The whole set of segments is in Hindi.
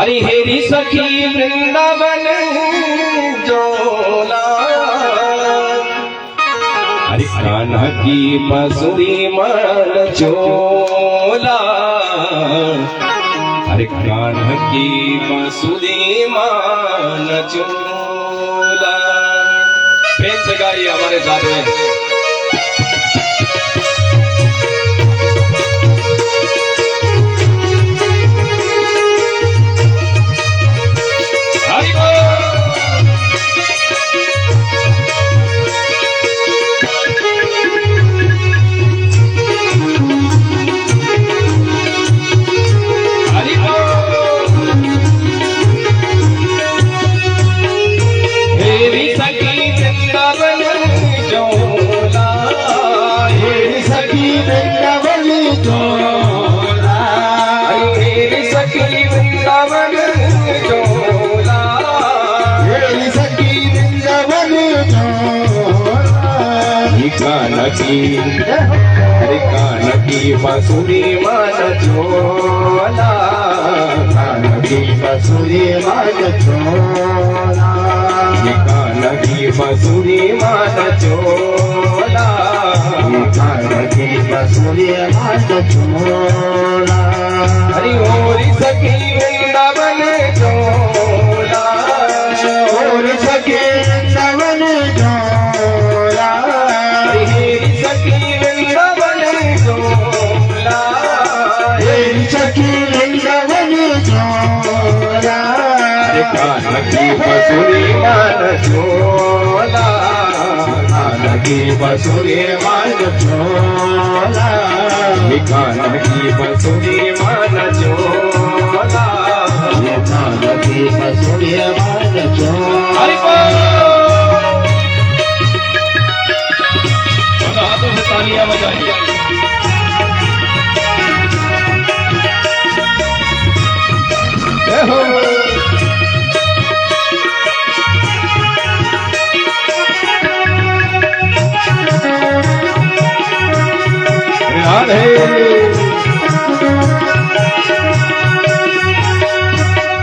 अरे हेरी सखी वृंदावन जोला, अरे कान्हा की बांसुरी मान चोला, अरे कान्हा की बांसुरी मान चोला। प्रेम से गाइए हमारे साथ में। अरे कान्हा की बांसुरी मान चोला, कान्हा की बांसुरी मान चोला, कान्हा की बांसुरी मान चोला, कान्हा की बांसुरी मान चोला। हरि होरी सखी वृंदावन चोला, होरी सखी वृंदावन चोला, कान्हा की बांसुरी मान चोला, कान्हा की बांसुरी मान चोला, कान्हा की बांसुरी मान चोला, कान्हा की बांसुरी मान चोला। हाथों से तालियां बजाइए।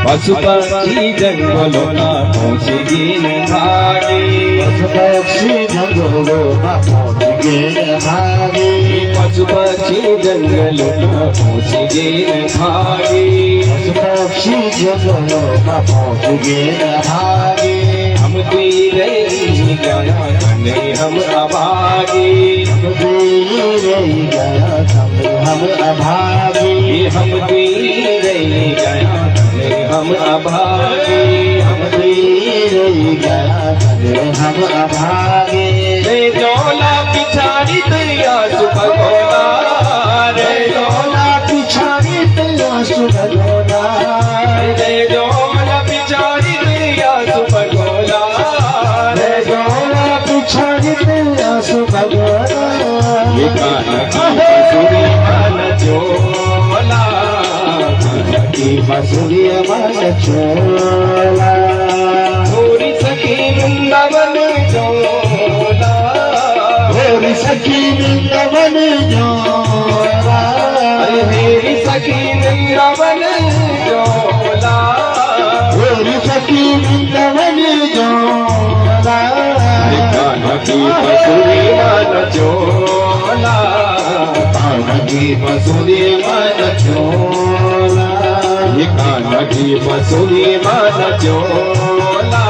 पशु पक्षी जंगलों ना पहुँचेगी न भागे, पशु पक्षी जंगलों ना पहुँचेगी न भागे, पशु पक्षी जंगलों ना पहुँचेगी न भागे, पशु पक्षी जंगलों ना पहुँचेगी न भागे। हम तेरे गया तने हम अभागे, हम तेरे गया तने हम अभागे, हम तेरे गया हम अभागे, हम तेरे गया तने हम अभागे। रे जोला पिछाड़ी तेरा सुभगोला, रे जोला पिछाड़ी तेरा सुभगोला, रे जोला पिछाड़ी तेरा सुभगोला, रे जोला पिछाड़ी तेरा सुभगोला। ये कान्हा की बांसुरी मान चोला, कान्हा की बांसुरी मान चोला, होरी सखी वृंदावन जोला, होरी सखी वृंदावन जोला, हेरी सखी वृंदावन जोला, होरी सखी वृंदावन जोला। कान्हा की बांसुरी मान चोला, कान्हा की बांसुरी मान चोला, ये कान्हा की बांसुरी मान चोला,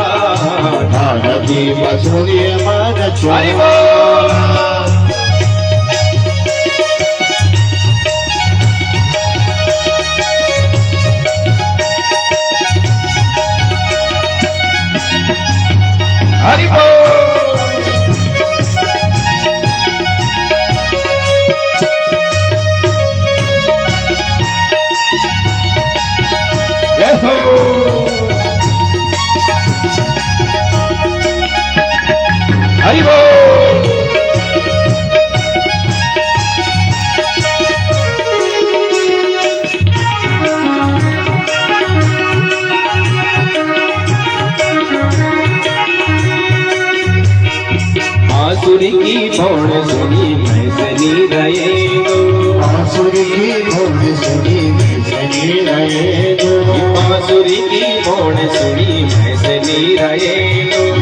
कान्हा की बांसुरी मान चोला। हरि बोल। हरि बोल। बांसुरी की भोर सुनी मैं सनी रहे, बांसुरी की भोर सुनी मैं सनी रहे। बांसुरी की धुन सुनी भैंसनी रहे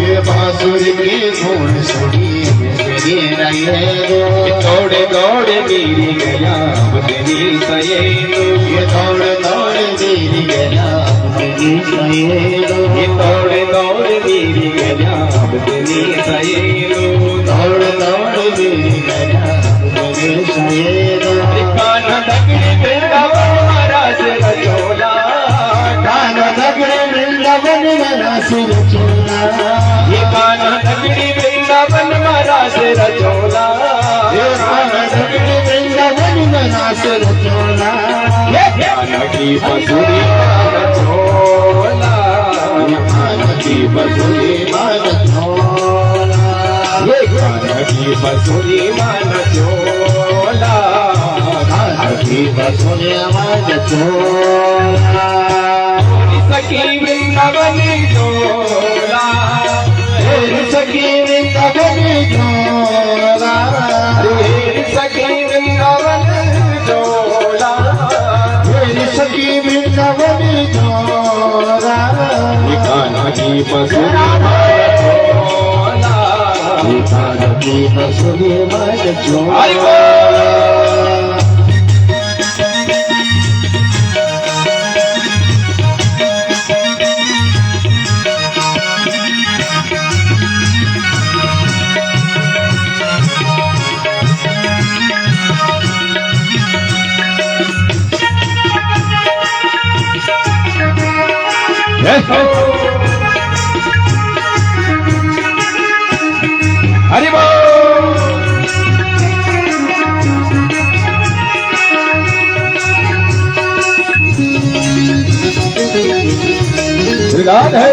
ये बांसुरी की धुन सुनी भैंसनी रहे दौड़े दौड़े मेरी गया बदनी सयेलो ये दौड़ दौड़ मेरी गया बदनी सयेलो ये दौड़े दौड़े मेरी गया बदनी सयेलो दौड़ दौड़ मेरी गया बदनी सयेलो कान दगड़े वृंदावन महाराज रचोला कान दगड़े वृंदावन महाराज रचोला ये कान दगड़े वृंदावन महाराज रचोला ये कान दगड़े वृंदावन महाराज रचोला ये कान की बंसुरी रचोला ये कान की बंसुरी रचोला ये कान की बंसुरी रचोला की बंसुरी रचोला सखी वृंदावन जोला सखी वृंदावन जोला सखी वृंदावन जोला सखी वृंदावन जोला कान्हा की बंसुरी रचोला कान्हा की बंसुरी रचोला हरि बोल राधे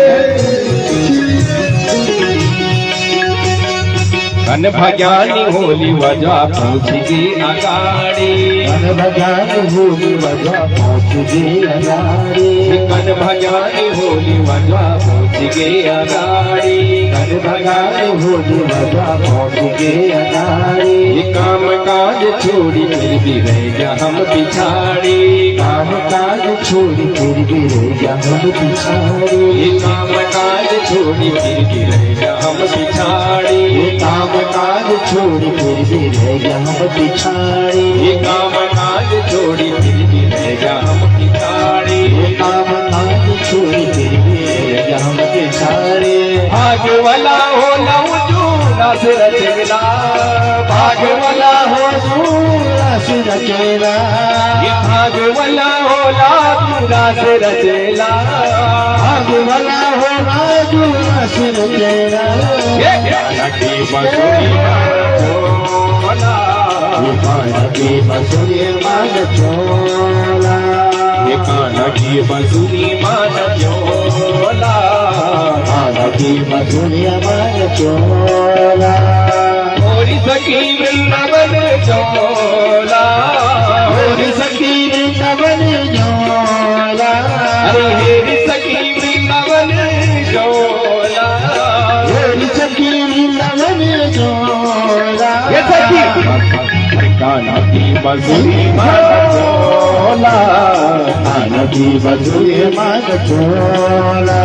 कन भज्ञानी होली वजा पहुँची अगाड़ी मन भगवान होली वजा पहुँची अगाड़ी कन भज्ञानी होली वजा पहुँची अगाड़ी कन भगवान होली वजा पहुँची अगाड़ी ये काम काज छोड़ी फिर भी रह गया हम पिछाड़ी काम काज छोड़ी फिर भी रह गया हम पिछाड़ी ये काम काज छोड़ी फिर भी रह गया हम पिछाड़ी ये काम काज छोड़ी फिर भी रह गया हम पिछाड़ी ये काम काज छोड़ी फिर भी रह गया हम पिछाड़ी ये काम काज छोड़ी फिर भी रह गया हम पिछाड़ी भाग वाला हो लवजू रस रचेला भाग वाला हो रस रचेला ये भाग वाला हो लाजू रस रचेला भाग वाला हो राजू रस रचेला ये लकी बंसुरी रचोला ये कान्हा की बंसुरी रचोला ये कान्हा की बंसुरी रचोला कान्हा की बंसुरी रचोला मोरी सखी वृंदावन चोला होरी सखी वृंदावन जोला अरे हेरी सखी वृंदावन चोला होरी सखी वृंदावन जोला ये सखी कान्हा की बंसुरी रचोला कान्हा की बंसुरी रचोला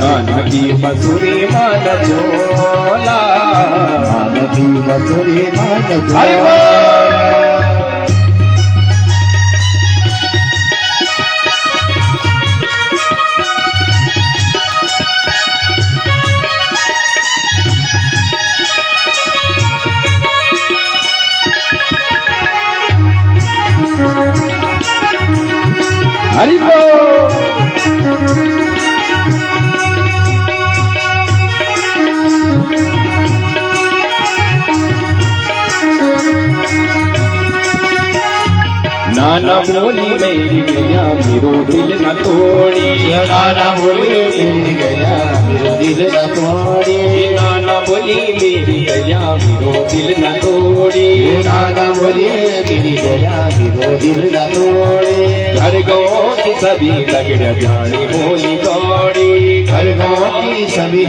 कान्हा की बंसुरी रचोला कान्हा की बंसुरी रचोला हरि बोल हरि बोल नाना बोली मेरी गया मेरो दिल न तोड़ी नाना बोली मेरी गया मेरो दिल न तोड़ी नाना बोली मेरी गया मेरो दिल न तोड़ी नाना बोली मेरी गया मेरो दिल न तोड़ी घर गाँव की सभी लगड़ जानी बोली दौड़ी घर गाँव की सभी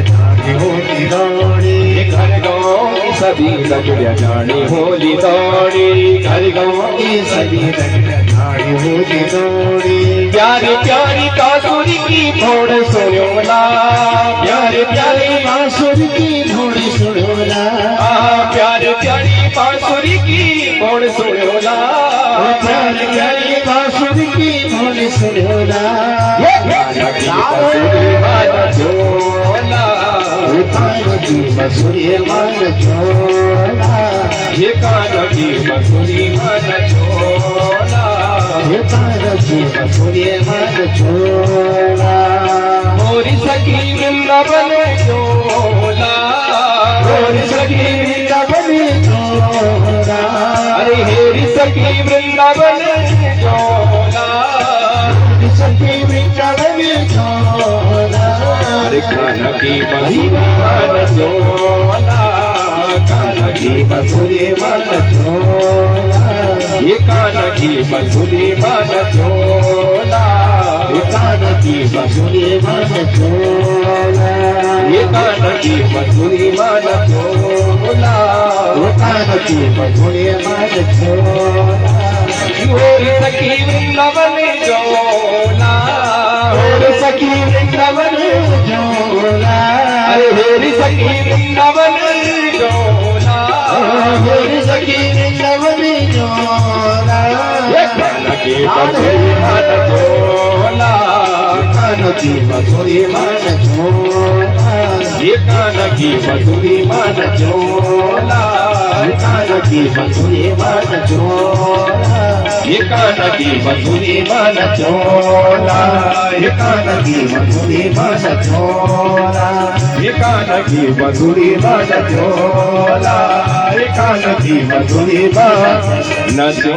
जानी होती दौड़ी घर गाँव की सभी लगड़ जानी होली दौड़ी, घर गाँव की सभी लगड़ जानी होली दौड़ी। प्यारी प्यारी बांसुरी की भोड़ सुनो ना, प्यारी प्यारी बांसुरी की धुन सुनो ना, प्यारी प्यारी बांसुरी की भोड़ सुनो ना, प्यारी प्यारी बांसुरी की धुन सुनो ना। बांसुरी मन झोला, ये कान की बांसुरी मन झोला, ये कान की बांसुरी मन झोला। मोरी सखी वृंदावन झोला, मोरी सखी वृंदावन झोला, अरे हेरी सखी वृंदावन झोला, सखी वृंदावन झोला। अरे कान की बांसुरी मन झोला, कान की बांसुरी मन झोला, ये कान की बांसुरी मन झोला, ये कान की बांसुरी मन झोला, ये कान की बांसुरी मन झोला, ये कान की बांसुरी मन झोला। होरी सखी वृंदावन झोला, होरी सखी वृंदावन झोला, अरे होरी सखी वृंदावन झोला, होरी सखी वृंदावन झोला। ये कान की बांसुरी मन झोला, कान की बांसुरी मन झोला, ये कान की बांसुरी मन झोला, कान की बांसुरी मन झोला, ये कान की बांसुरी मन झोला, ये कान की बांसुरी मन झोला, ये कान की बांसुरी मन झोला, ये कान की बांसुरी मन नचो।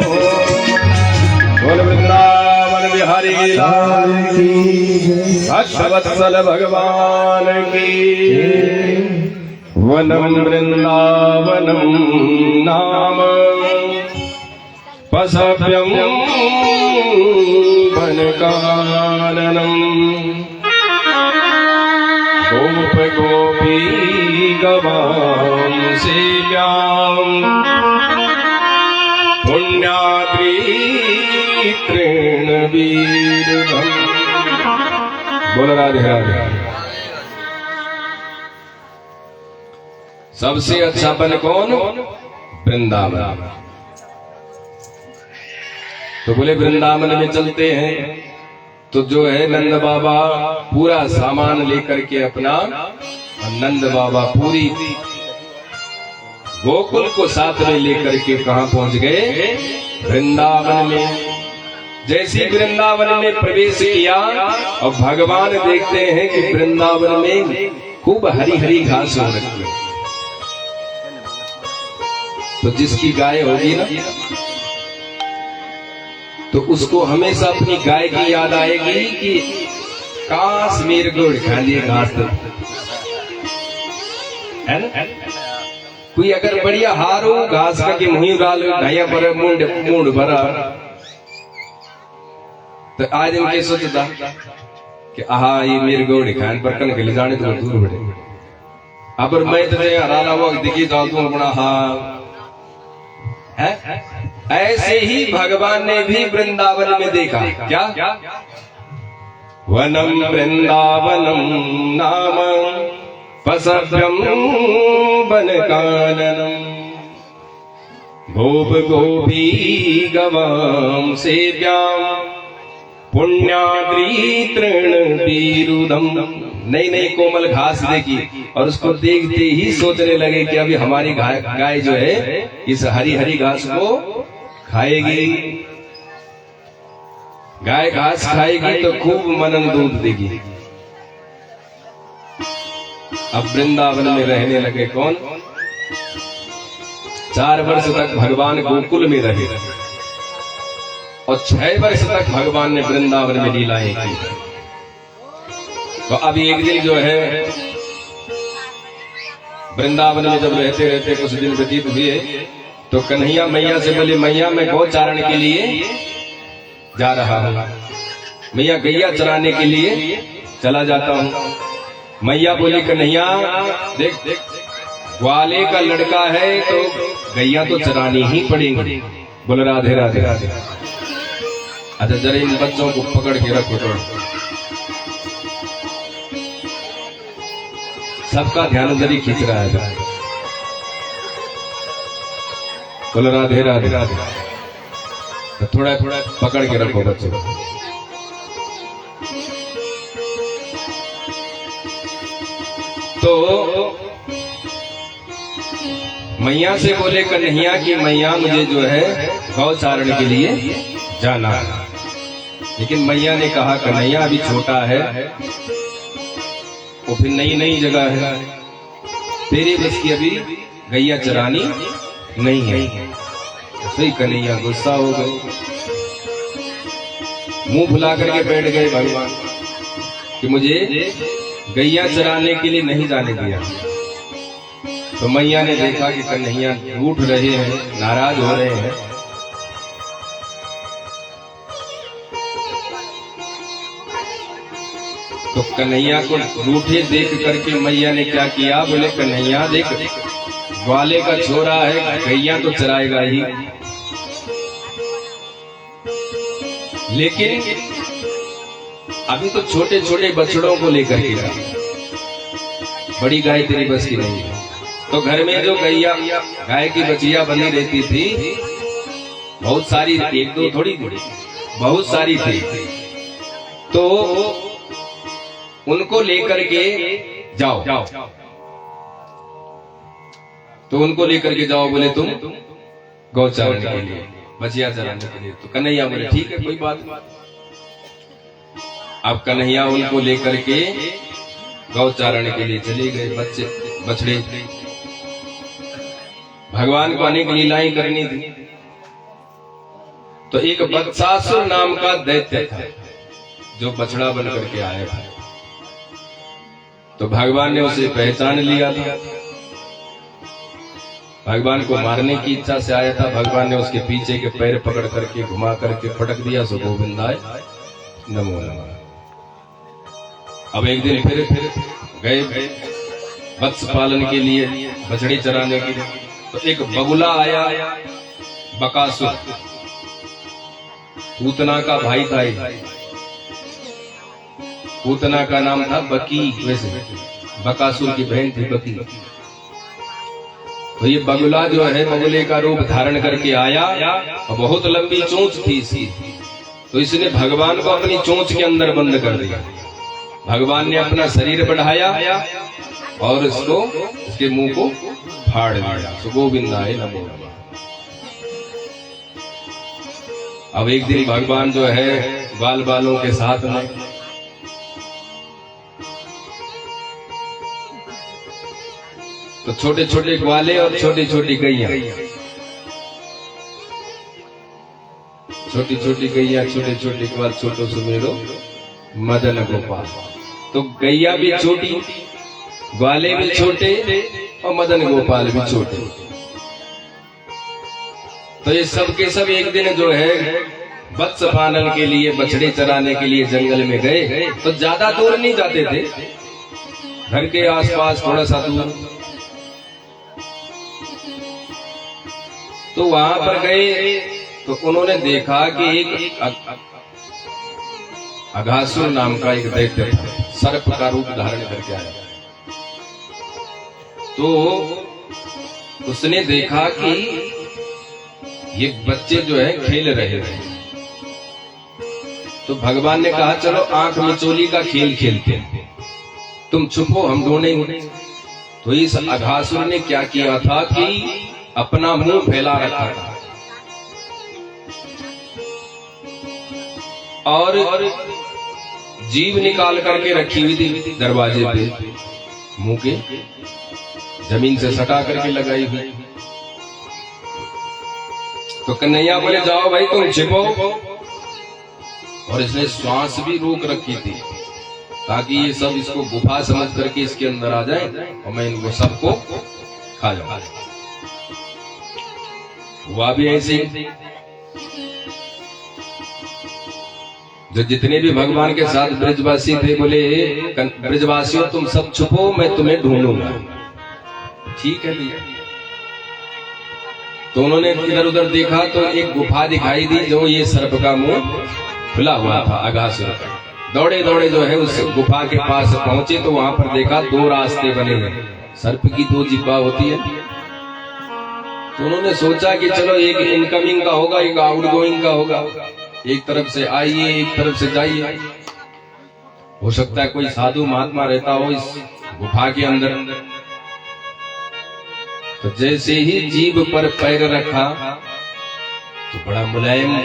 बोल वृंदावन बिहारी लाल की, भक्तवत्सल भगवान की। वनम वृंदावनम नाम पसव्यम वनकाननम, गोप गोपी गवां सेव्याम्, पुण्याद्रि तृणवीरभम्। बोल राधे राधे। सबसे अच्छा वन कौन? वृंदावन। तो बोले वृंदावन में चलते हैं तो जो है नंद बाबा पूरा सामान लेकर के अपना, नंद बाबा पूरी गोकुल को साथ में लेकर के कहा पहुंच गए? वृंदावन में। जैसे वृंदावन में प्रवेश किया और भगवान देखते हैं कि वृंदावन में खूब हरी हरी घास हो रखी है। तो जिसकी गाय होगी ना तो उसको हमेशा अपनी गाय की याद आएगी कि काश मेरे को खा लिए घास, है ना? कोई अगर बढ़िया हारो घास का के मुही डाल ढाया पर मुंड भरा तो आज इनके सोचता कि आहा ये मेरे गोड़ खान पर कन के ले जाने तो दूर बढ़े। अब मैं तो हराला हुआ दिखी जाऊं तू अपना है। ऐसे ही भगवान ने भी वृंदावन में देखा क्या? वनम वृंदावनम नाम पसव्यम वनकाननम, गोप गोपी गवां सेव्याम्, पुण्याद्रि तृणवीरुदम। नई नई कोमल घास देखी और उसको देखते ही सोचने लगे कि अभी हमारी गाय जो है इस हरी हरी घास को खाएगी। गाय घास खाएगी तो खूब मनन दूध देगी। अब वृंदावन में रहने लगे कौन? 4 वर्ष तक भगवान गोकुल में रहे और 6 वर्ष तक भगवान ने वृंदावन में लीलाएं की। तो अब एक दिन जो है वृंदावन में जब रहते रहते कुछ दिन व्यतीत हुए तो कन्हैया मैया से बोले, मैया मैं गौ चारण के लिए जा रहा हूँ, मैया गैया चराने के लिए चला जाता हूँ। मैया बोली कन्हैया देख ग्वाले का लड़का है तो गैया तो चरानी ही पड़ेंगी। बोल राधे राधे राधे। अच्छा जरा इन बच्चों को पकड़ के रखो थोड़ा, सबका ध्यान उधर ही खींच रहा है। बोल राधे राधे राधे। तो थोड़ा थोड़ा पकड़ के रखो बच्चों को। तो मैया से बोले कन्हैया की मैया मुझे जो है गौचारण के लिए जाना है। लेकिन मैया ने कहा कन्हैया अभी छोटा है, वो फिर नई नई जगह है, तेरे बस की अभी गैया चरानी नहीं है। सही कन्हैया गुस्सा हो गए, मुंह फुला करके बैठ गए भगवान कि मुझे गैया चराने के लिए नहीं जाने दिया। तो मैया ने देखा कि कन्हैया रूठ रहे हैं, नाराज हो रहे हैं, तो कन्हैया को रूठे देख करके मैया ने क्या किया, बोले कन्हैया देख ग्वाले का छोरा है, गैया तो चराएगा ही, लेकिन अभी तो छोटे छोटे बछड़ों को लेकर के जा, बड़ी गाय तेरी बस की नहीं है। तो घर में जो गैया गाय की बचिया बनी रहती थी बहुत सारी, एक दो थोड़ी बहुत सारी थी, तो उनको लेकर के जाओ, तो उनको लेकर के जाओ, बोले तुम गौचारण के लिए, बचिया चराने के लिए। तो कन्हैया बोले ठीक है कोई बात नहीं। अब कन्हैया उनको लेकर के गौचारण के लिए चले गए। बछड़े भगवान को अनेक लीलाएं करनी थी। तो एक बत्सासुर नाम का दैत्य था जो बछड़ा बन करके आया था। तो भगवान ने उसे पहचान लिया था, भगवान को मारने की इच्छा से आया था। भगवान ने उसके पीछे के पैर पकड़ करके घुमा करके पटक दिया, सो गोविंदाय नमो नमः। अब एक दिन फिर गए वत्स पालन के लिए, बछड़ी चराने के लिए। तो एक बगुला आया, बकासुर, पूतना का भाई था। पूतना का नाम था बकी, वैसे बकासुर की बहन थी बकी। तो ये बगुला जो है बगुले का रूप धारण करके आया और बहुत लंबी चोंच थी इसकी। तो इसने भगवान को अपनी चोंच के अंदर बंद कर दिया। भगवान ने अपना शरीर बढ़ाया और इसको, इसके मुंह को फाड़ दिया। तो गोविंदाय नमो नमः। अब एक दिन भगवान जो है बाल बालों के साथ में तो छोटे छोटे ग्वाले और छोटी छोटी गैया, छोटी छोटी गैया, छोटे छोटे ग्वाल, छोटो सुमेरो मदन गोपाल। तो गैया भी छोटी, ग्वाले भी छोटे और मदन गोपाल भी छोटे। तो ये सब के सब एक दिन जो है वत्स पालन के लिए, बछड़े चराने के लिए जंगल में गए। तो ज्यादा दूर नहीं जाते थे, घर के आसपास थोड़ा सा दूर। तो वहां पर गए तो उन्होंने देखा कि एक अघासुर नाम का एक दैत्य सर्प का रूप धारण करके आया। तो उसने देखा कि ये बच्चे जो है खेल रहे थे। तो भगवान ने कहा चलो आंख मिचोली का खेल खेलते हैं, तुम छुपो हम ढूंढेंगे। तो इस अघासुर ने क्या किया था कि अपना मुंह फैला रखा था और जीभ निकाल करके रखी हुई थी दरवाजे पे, मुंह के जमीन से सटा करके लगाई हुई। तो कन्हैया बोले जाओ भाई तुम छिपो। और इसने श्वास भी रोक रखी थी ताकि ये सब इसको गुफा समझ करके इसके अंदर आ जाए और मैं इनको सबको खा जाऊं। हुआ भी ऐसे ही। जो जितने भी भगवान के साथ ब्रजवासी थे बोले ब्रजवासियों तुम सब छुपो, मैं तुम्हें ढूंढूंगा। ठीक है भैया। तो उन्होंने इधर उधर देखा तो एक गुफा दिखाई दी, जो ये सर्प का मुंह खुला हुआ था अघासुर का। दौड़े दौड़े जो है उस गुफा के पास पहुंचे तो वहां पर देखा 2 रास्ते बने हैं। सर्प की 2 जिह्वा होती है। तो उन्होंने सोचा कि चलो एक इनकमिंग का होगा, एक आउटगोइंग का होगा, एक तरफ से आइए एक तरफ से जाइए। हो सकता है कोई साधु महात्मा रहता हो इस गुफा के अंदर। तो जैसे ही जीभ पर पैर रखा तो बड़ा मुलायम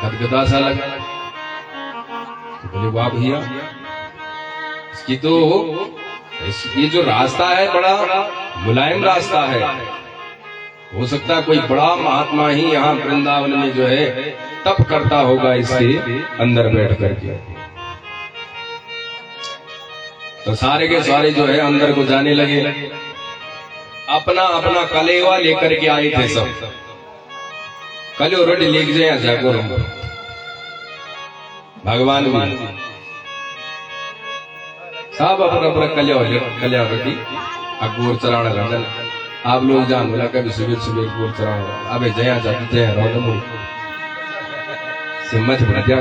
गदगदा सा लगा। तो बोले वाह भैया, इसकी तो ये जो रास्ता है बड़ा मुलायम रास्ता है। हो सकता है कोई बड़ा महात्मा ही यहाँ वृंदावन में जो है तप करता होगा इसके अंदर बैठ करके। तो सारे के सारे जो है अंदर को जाने लगे। अपना अपना कलेवा लेकर के आए थे सब। कलो रोटी लेके जाए जागो भगवान भी सब अपना अपना कल्या रोटी गोर चराना रंजन। आप लोग जान बोला कभी सुबह सुबह गोर चराना। अबे जया जाती जया रो मुड़ी सिम्मत बढ़िया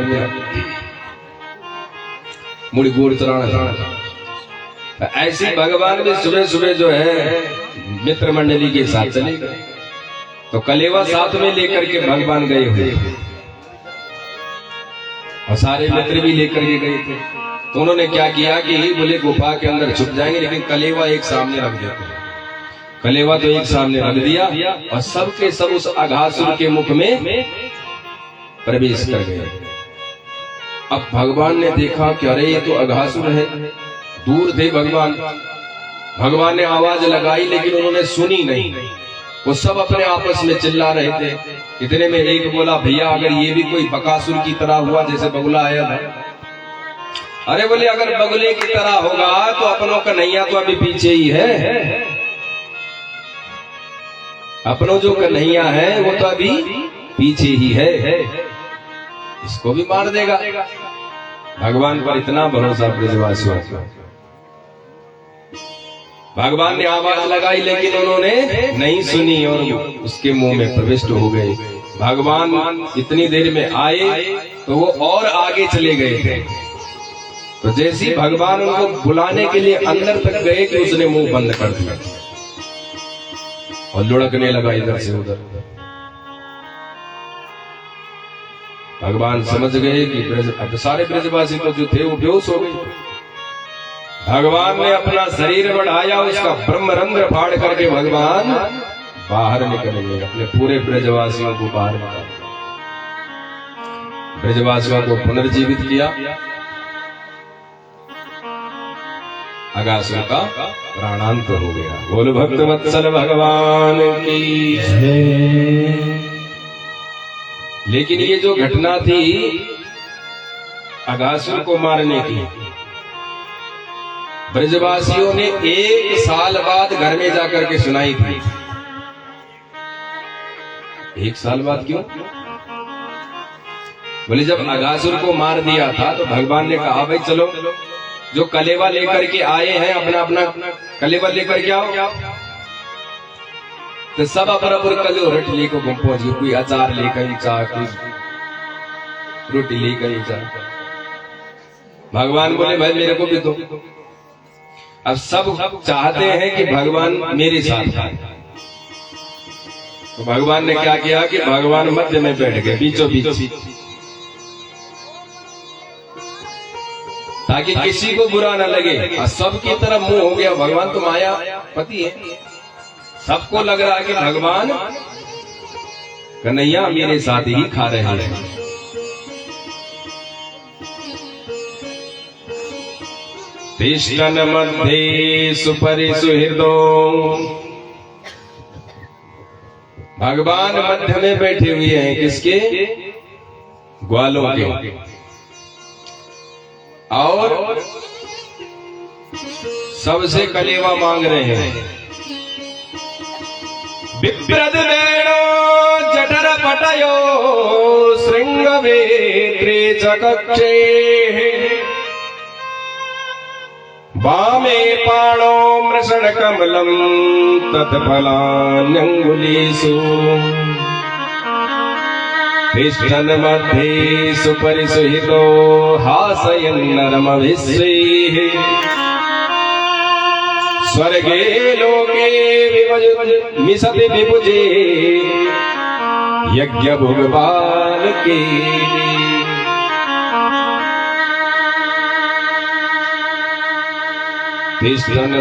मुड़ी गोर चराना। ऐसे भगवान भी सुबह सुबह जो है मित्र मंडली के साथ चले गए। तो कलेवा साथ में लेकर के भगवान गए हुए और सारे मित्र भी लेकर के गए थे। तो उन्होंने क्या किया कि बोले गुफा के अंदर छुप जाएंगे, लेकिन कलेवा एक सामने रख देते हैं। कलेवा तो एक सामने रख दिया और सब के सब उस अघासुर के मुख में प्रवेश कर गए। अब भगवान ने देखा कि अरे ये तो अघासुर है। दूर थे भगवान। भगवान ने आवाज लगाई लेकिन उन्होंने सुनी नहीं। वो सब अपने आपस में चिल्ला रहे थे। इतने में एक बोला भैया अगर ये भी कोई बकासुर की तरह हुआ जैसे बगुला आया था। अरे बोले अगर बगुले की तरह होगा तो अपनों का नैया तो अभी पीछे ही है। अपनों जो कन्हैया है वो तो अभी पीछे ही है। इसको भी मार देगा। भगवान पर इतना भरोसा ब्रजवासियों का। भगवान ने आवाज लगाई लेकिन उन्होंने नहीं सुनी और उसके मुंह में प्रविष्ट हो गए। भगवान इतनी देर में आए तो वो और आगे चले गए थे। तो जैसे ही भगवान उनको बुलाने के लिए अंदर तक गए कि उसने मुंह बंद कर दिया और लुढ़कने लगा इधर से उधर। भगवान समझ गए कि सारे ब्रजवासी तो जो थे वो बेहोश हो गए। भगवान ने अपना शरीर बढ़ाया, उसका ब्रह्मरंध्र फाड़ करके भगवान बाहर निकल गए। अपने पूरे ब्रजवासियों को बाहर निकाल, ब्रजवासियों को पुनर्जीवित किया। अघासुर का प्राणांत हो गया। बोल भक्त वत्सल भगवान की जय। लेकिन ये जो घटना थी अघासुर को मारने की, ब्रजवासियों ने 1 साल बाद घर में जाकर के सुनाई थी। 1 साल बाद क्यों? बोले जब अघासुर को मार दिया था तो भगवान ने कहा भाई चलो जो कलेवा लेकर के आए हैं अपना अपना कलेवा लेकर के आओ। तो सब अपना कलो रोटी लेकर पहुंच गए। कोई अचार लेकर चाह, कोई रोटी लेकर चाह। भगवान बोले भाई मेरे को भी दो। अब सब चाहते हैं कि भगवान मेरे साथ आए। तो भगवान ने क्या किया कि भगवान मध्य में बैठ गए, बीचों बीच, ताकि किसी को बुरा न लगे। और सबकी तरफ मुंह हो गया। भगवान तो माया पति है। सबको लग रहा है कि भगवान कन्हैया मेरे साथ ही खा रहे हैं। तिष्ठन मध्ये सुपरि सुहृदो। भगवान मध्य में बैठे हुए हैं। किसके? ग्वालों के। और सबसे कलेवा मांग रहे हैं। विप्रद वेणो जठर पटयो श्रृंग वेत्रे चकक्षे। वामे पाणो मृषण कमलम तत्फलान्यंगुलीषु तिष्ठन् मध्ये सुपरिसुहितो हासयन्नरमभिस्वैः स्वर्गे लोके मिशति विभुजे यज्ञ भोगवान के तिष्ठन्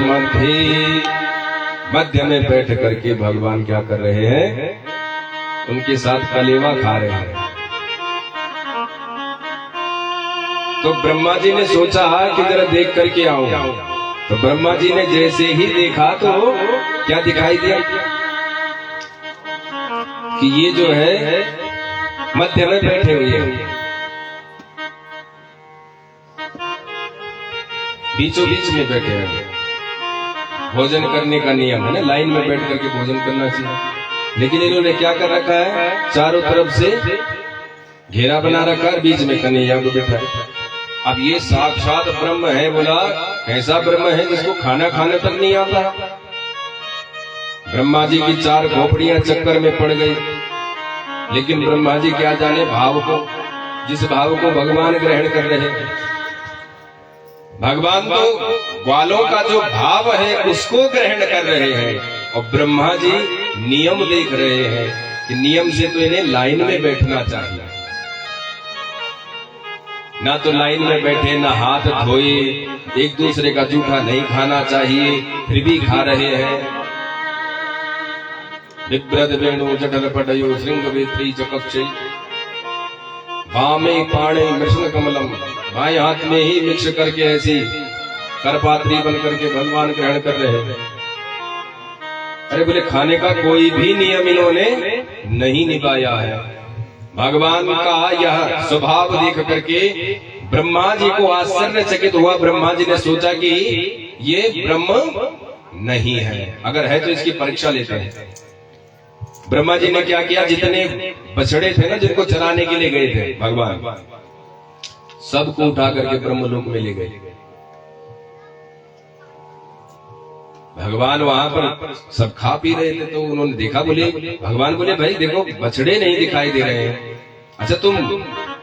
मध्य में बैठ करके भगवान क्या कर रहे हैं, उनके साथ कलेवा खा रहे हैं। तो ब्रह्मा जी ने सोचा कि जरा देख करके आऊं। तो ब्रह्मा जी ने जैसे ही देखा तो क्या दिखाई दिया कि ये जो है मध्य में बैठे हुए हैं, बीचों बीच में बैठे हैं। भोजन करने का नियम है ना, लाइन में बैठ करके भोजन करना चाहिए, लेकिन इन्होंने क्या कर रखा है, चारों तरफ से घेरा बना रखा है, बीच में कन्हैया को बैठा है। अब ये साक्षात ब्रह्म है। बोला कैसा ब्रह्म है जिसको खाना खाने तक नहीं आता। ब्रह्मा जी की 4 खोपड़ियां चक्कर में पड़ गई, लेकिन ब्रह्मा जी क्या जाने भाव को, जिस भाव को भगवान ग्रहण कर रहे हैं। भगवान तो ग्वालों का जो भाव है उसको ग्रहण कर रहे हैं, और ब्रह्मा जी नियम देख रहे हैं कि नियम से तो इन्हें लाइन में बैठना चाहिए। ना तो लाइन में बैठे, ना हाथ धोए, एक दूसरे का जूठा नहीं खाना चाहिए, फिर भी खा रहे हैं। बिभ्रद वेणु जठर पटयो श्रृंग वेत्री चकक्षे वामे पाणे कृष्ण कमलम, बाएं हाथ में ही मिक्स करके ऐसी करपात्री बन करके भगवान ग्रहण कर रहे हैं। अरे बोले खाने का कोई भी नियम इन्होंने नहीं निभाया है। भगवान का यह स्वभाव देख करके ब्रह्मा जी को आश्चर्यचकित हुआ। ब्रह्मा जी ने सोचा कि ये ब्रह्म नहीं है, अगर है तो इसकी परीक्षा लेते हैं। ब्रह्मा जी ने क्या किया, जितने बछड़े थे ना जिनको चराने के लिए गए थे भगवान, सबको उठा करके ब्रह्मलोक में ले गए। भगवान वहां पर सब खा पी रहे थे, तो उन्होंने देखा, बोले भगवान बोले भाई देखो बछड़े नहीं दिखाई दे रहे हैं, अच्छा तुम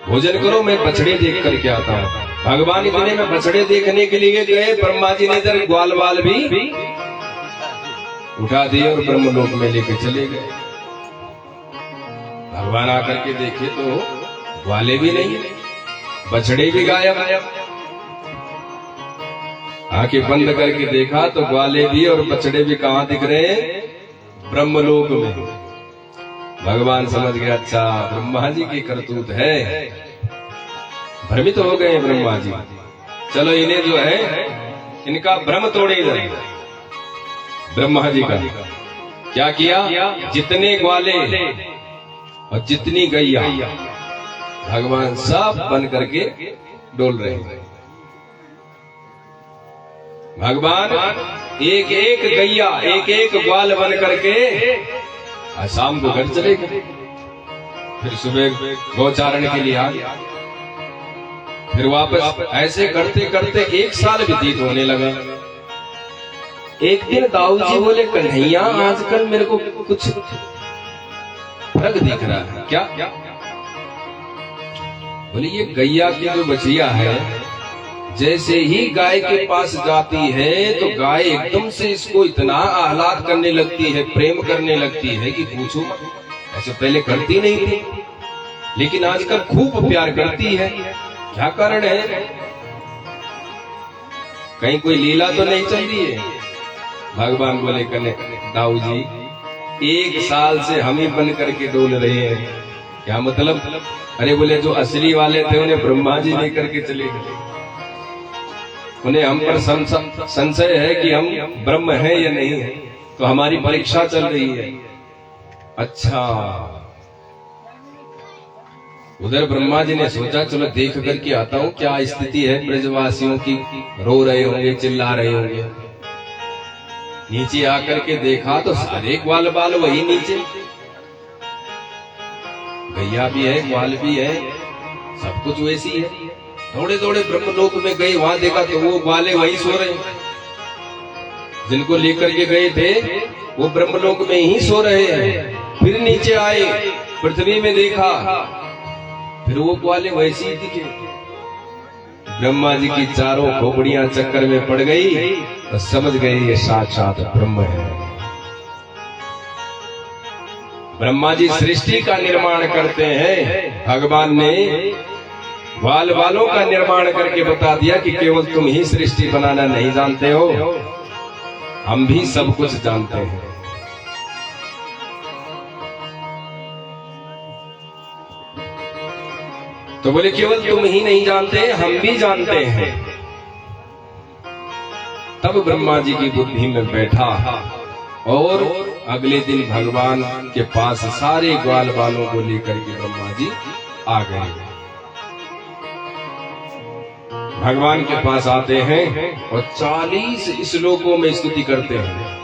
भोजन करो, मैं बछड़े देख करके आता हूँ। भगवान इतने में बछड़े देखने के लिए गए, ब्रह्मा जी ने इधर ग्वाल वाल भी उठा दिए और ब्रह्मलोक में लेके चले गए। भगवान आकर के देखे तो ग्वाले भी नहीं, बछड़े भी गायब। आंखें बंद करके देखा तो ग्वाले भी और बछड़े भी कहां दिख रहे हैं, ब्रह्मलोक में। भगवान समझ गया अच्छा ब्रह्मा जी की करतूत है। भ्रमित हो गए ब्रह्मा जी, चलो इन्हें जो है इनका भ्रम तोड़े जाए। ब्रह्मा जी का क्या किया, जितने ग्वाले और जितनी गैया भगवान सब बन करके डोल रहे हैं। भगवान एक एक गैया एक एक ग्वाल बन करके शाम को घर चले गए। फिर सुबह गौचारण के लिए आ गया, फिर वापस ऐसे करते करते 1 साल व्यतीत होने लगा। एक दिन दाऊ जी बोले कन्हैया आजकल मेरे को कुछ फर्क दिख रहा है। क्या? बोले ये गैया की जो बछिया है, जैसे ही गाय के पास जाती है तो गाय एकदम से इसको इतना आह्लाद करने लगती है, प्रेम करने लगती है कि पूछो मत। ऐसे पहले करती नहीं थी, लेकिन आजकल खूब प्यार करती है। क्या कारण है? कहीं कोई लीला तो नहीं चल रही है? भगवान बोले कने दाऊ जी 1 साल से हम ही बन करके डोल रहे हैं। क्या मतलब? अरे बोले जो असली वाले थे उन्हें ब्रह्मा जी लेकर के चले गए, उन्हें हम पर संशय है कि हम ब्रह्म हैं या नहीं है, तो हमारी परीक्षा चल रही है। अच्छा, उधर ब्रह्मा जी ने सोचा चलो देख करके आता हूँ क्या स्थिति है ब्रजवासियों की, रो रहे होंगे, चिल्ला रहे होंगे। नीचे आकर के देखा तो सारे ग्वाल बाल वही नीचे, गैया भी है, ग्वाल भी है, सब कुछ वैसी है। थोड़े थोड़े ब्रह्मलोक में गए, वहां देखा तो वो ग्वाले वही सो रहे। जिनको लेकर के गए थे वो ब्रह्मलोक में ही सो रहे हैं। फिर नीचे आए, पृथ्वी में देखा, फिर वो ग्वाले वैसी ही दिखे। ब्रह्मा जी की चारों खोपड़ियां चक्कर में पड़ गई और समझ गए ये साक्षात ब्रह्म है। ब्रह्मा जी सृष्टि का निर्माण करते हैं। भगवान ने ग्वाल वालों का निर्माण करके बता दिया कि केवल तुम ही सृष्टि बनाना नहीं जानते हो, हम भी सब कुछ जानते हैं। तो बोले केवल तुम ही नहीं जानते, हम भी जानते हैं। तब ब्रह्मा जी की बुद्धि में बैठा और अगले दिन भगवान के पास सारे ग्वाल बालों को लेकर के ब्रह्मा जी आ गए। भगवान के पास आते हैं और 40 श्लोकों में स्तुति करते हैं,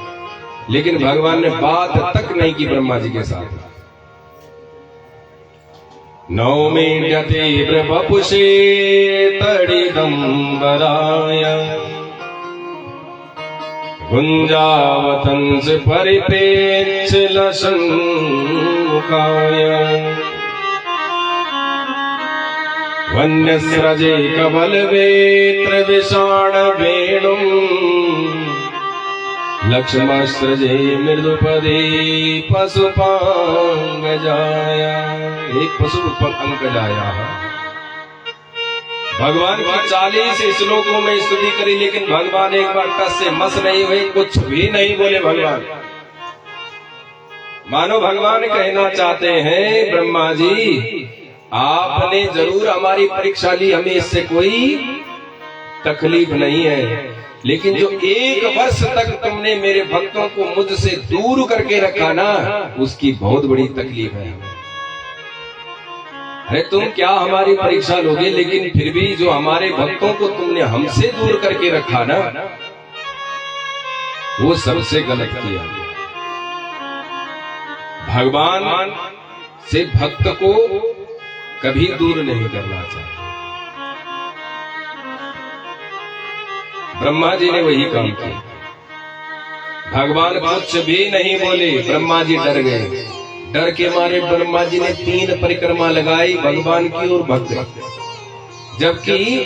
लेकिन भगवान ने बात तक नहीं की ब्रह्मा जी के साथ। नौमीड्यते वपुषे तडिदम्बराय गुंजावतंस परिपेक्ष लसन्मुखाय वन्यस्रजे कमलवेत्र विषाण वेणुम् लक्ष्मस्रजे मृदुपदे पशुपांगजाया। एक पशु पंकजाया। भगवान की 40 श्लोकों में स्तुति करी, लेकिन भगवान एक बार टस से मस नहीं हुए, कुछ भी नहीं बोले। भगवान मानो भगवान कहना चाहते हैं ब्रह्मा जी आपने जरूर हमारी परीक्षा ली, हमें इससे कोई तकलीफ नहीं है, लेकिन जो 1 वर्ष तक तुमने मेरे भक्तों को मुझसे दूर करके रखा ना, उसकी बहुत बड़ी तकलीफ है। अरे तुम क्या हमारी परीक्षा लोगे, लेकिन फिर भी जो हमारे भक्तों को तुमने हमसे दूर करके रखा ना, वो सबसे गलत किया। भगवान से भक्त को कभी दूर नहीं करना चाहिए। ब्रह्मा जी ने वही काम किया। भगवान कुछ भी नहीं बोले, ब्रह्मा जी डर गए। डर के मारे ब्रह्मा जी ने 3 परिक्रमा लगाई भगवान की और भक्त, जबकि